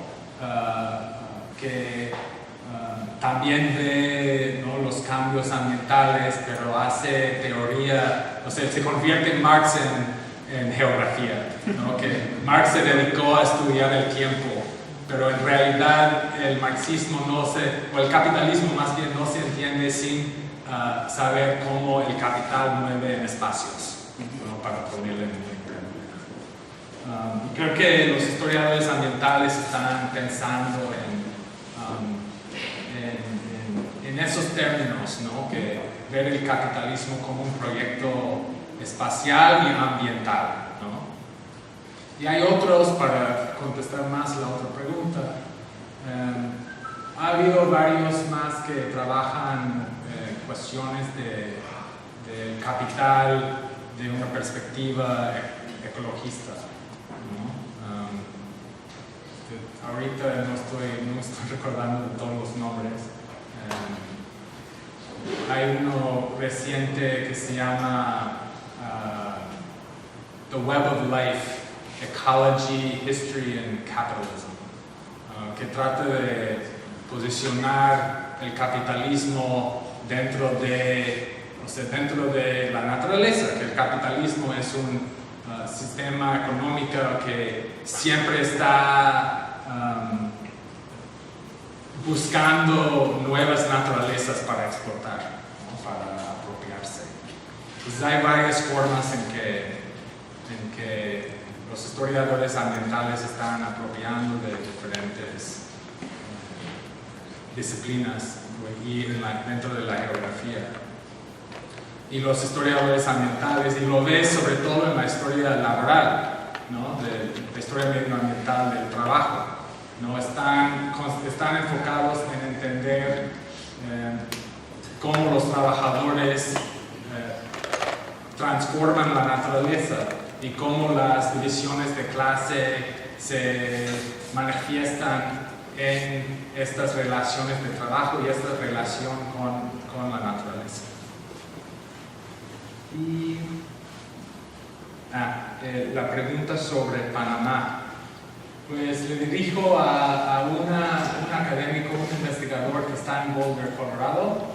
que también ve, ¿no?, los cambios ambientales, pero hace teoría, o sea, se convierte en Marx en geografía, ¿no? Que Marx se dedicó a estudiar el tiempo, pero en realidad el marxismo o el capitalismo más bien no se entiende sin saber cómo el capital mueve en espacios, ¿no?, para ponerle en ejemplo. Creo que los historiadores ambientales están pensando en esos términos, ¿no?, que ver el capitalismo como un proyecto espacial y ambiental, ¿no? Y hay otros, para contestar más la otra pregunta, ha habido varios más que trabajan cuestiones del capital de una perspectiva ecologista, ¿no? Ahorita no estoy recordando todos los nombres. Hay uno reciente que se llama The Web of Life, Ecology, History and Capitalism, que trata de posicionar el capitalismo dentro de la naturaleza, que el capitalismo es un sistema económico que siempre está buscando nuevas naturalezas para explotar, ¿no?, para apropiarse. Entonces hay varias formas en que los historiadores ambientales están apropiando de diferentes disciplinas y dentro de la geografía. Y los historiadores ambientales, y lo ves sobre todo en la historia laboral, ¿no?, de la historia medioambiental del trabajo, ¿no? Están enfocados en entender cómo los trabajadores transforman la naturaleza y cómo las divisiones de clase se manifiestan en estas relaciones de trabajo y esta relación con la naturaleza. Y la pregunta sobre Panamá. Pues le dirijo a un académico, un investigador que está en Boulder, Colorado,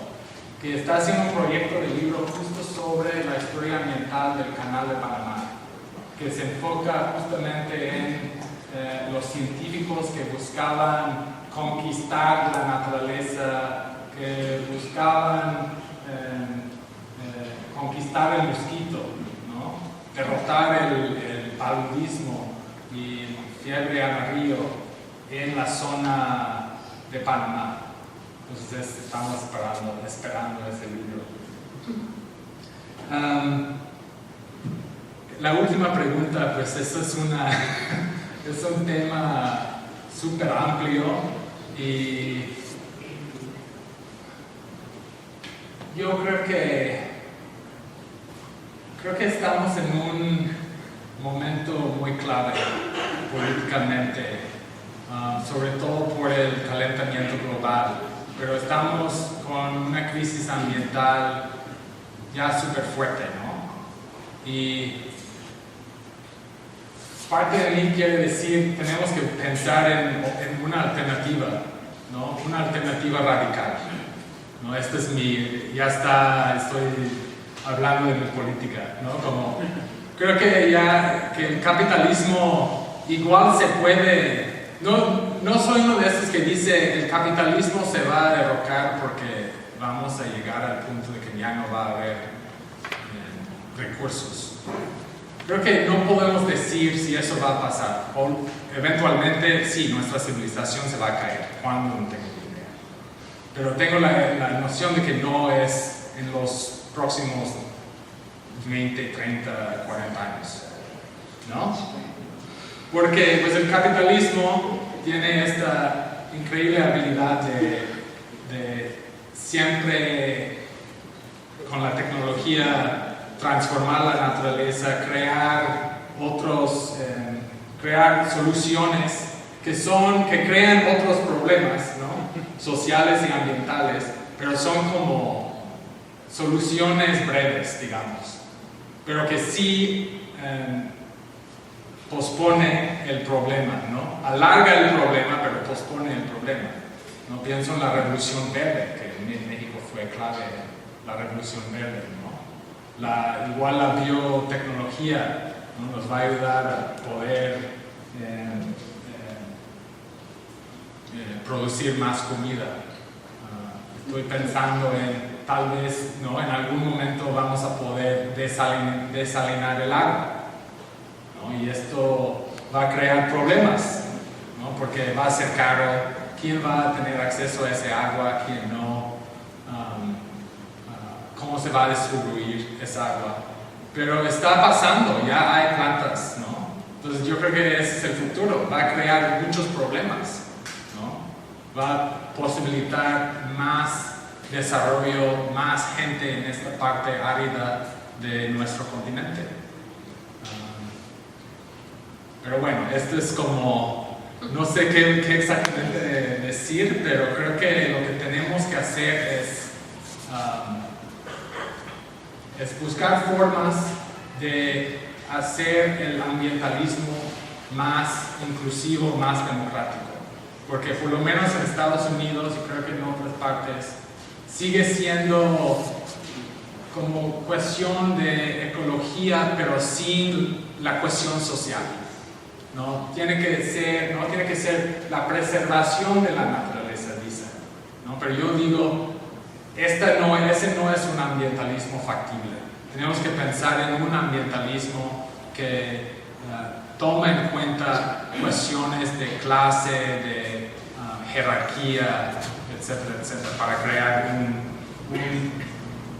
que está haciendo un proyecto de libro justo sobre la historia ambiental del Canal de Panamá, que se enfoca justamente en los científicos que buscaban conquistar la naturaleza, que buscaban conquistar el mosquito, ¿no?, derrotar el paludismo y fiebre amarillo en la zona de Panamá. Entonces estamos esperando ese libro. La última pregunta, pues eso es un tema súper amplio y yo creo que estamos en un momento muy clave políticamente, sobre todo por el calentamiento global, pero estamos con una crisis ambiental ya súper fuerte, ¿no? Y parte de mí quiere decir, tenemos que pensar en una alternativa, ¿no? Una alternativa radical, ¿no? Estoy hablando de mi política, ¿no? Como creo que el capitalismo igual se puede, no soy uno de esos que dice el capitalismo se va a derrocar porque vamos a llegar al punto de que ya no va a haber recursos. Creo que no podemos decir si eso va a pasar, o eventualmente sí, nuestra civilización se va a caer, cuando no tengo idea. pero tengo la noción de que no es en los próximos 20, 30, 40 años, ¿no? Porque pues, el capitalismo tiene esta increíble habilidad de siempre con la tecnología transformar la naturaleza, crear soluciones que crean otros problemas, ¿no? Sociales y ambientales, pero son como soluciones breves, digamos, pero que sí pospone el problema, ¿no? Alarga el problema, pero pospone el problema. No pienso en la revolución verde, que en México fue clave, la revolución verde, ¿no? Igual la biotecnología, ¿no? Nos va a ayudar a poder producir más comida. Estoy pensando en tal vez, ¿no? En algún momento vamos a poder desalinar el agua, ¿no? Y esto va a crear problemas, ¿no? Porque va a ser caro. ¿Quién va a tener acceso a ese agua? ¿Quién no? ¿Cómo se va a distribuir esa agua? Pero está pasando, ya hay plantas, ¿no? Entonces yo creo que ese es el futuro, va a crear muchos problemas, ¿no? Va a posibilitar más desarrollo, más gente en esta parte árida de nuestro continente. Pero bueno, esto es como, no sé qué exactamente decir, pero creo que lo que tenemos que hacer es buscar formas de hacer el ambientalismo más inclusivo, más democrático. Porque por lo menos en Estados Unidos y creo que en otras partes sigue siendo como cuestión de ecología, pero sin la cuestión social. No tiene que ser la preservación de la naturaleza, dice, ¿no? Pero yo digo, ese no es un ambientalismo factible. Tenemos que pensar en un ambientalismo que toma en cuenta cuestiones de clase, de jerarquía, etcétera, etcétera, para crear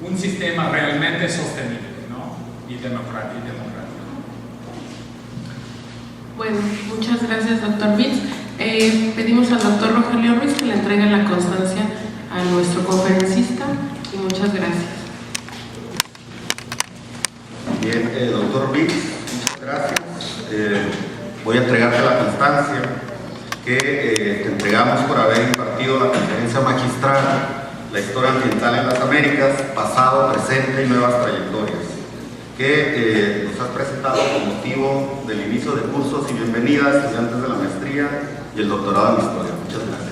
un sistema realmente sostenible, ¿no? y democrático.
Bueno, muchas gracias, doctor Vitz. Pedimos al doctor Rogelio Ruiz que le entregue la constancia a nuestro conferencista y muchas gracias.
Bien, doctor Vitz, muchas gracias. Voy a entregarte la constancia que te entregamos por haber impartido la conferencia magistral La historia ambiental en las Américas, pasado, presente y nuevas trayectorias, que nos has presentado con motivo del inicio de cursos y bienvenida a estudiantes de la maestría y el doctorado en historia. Muchas gracias.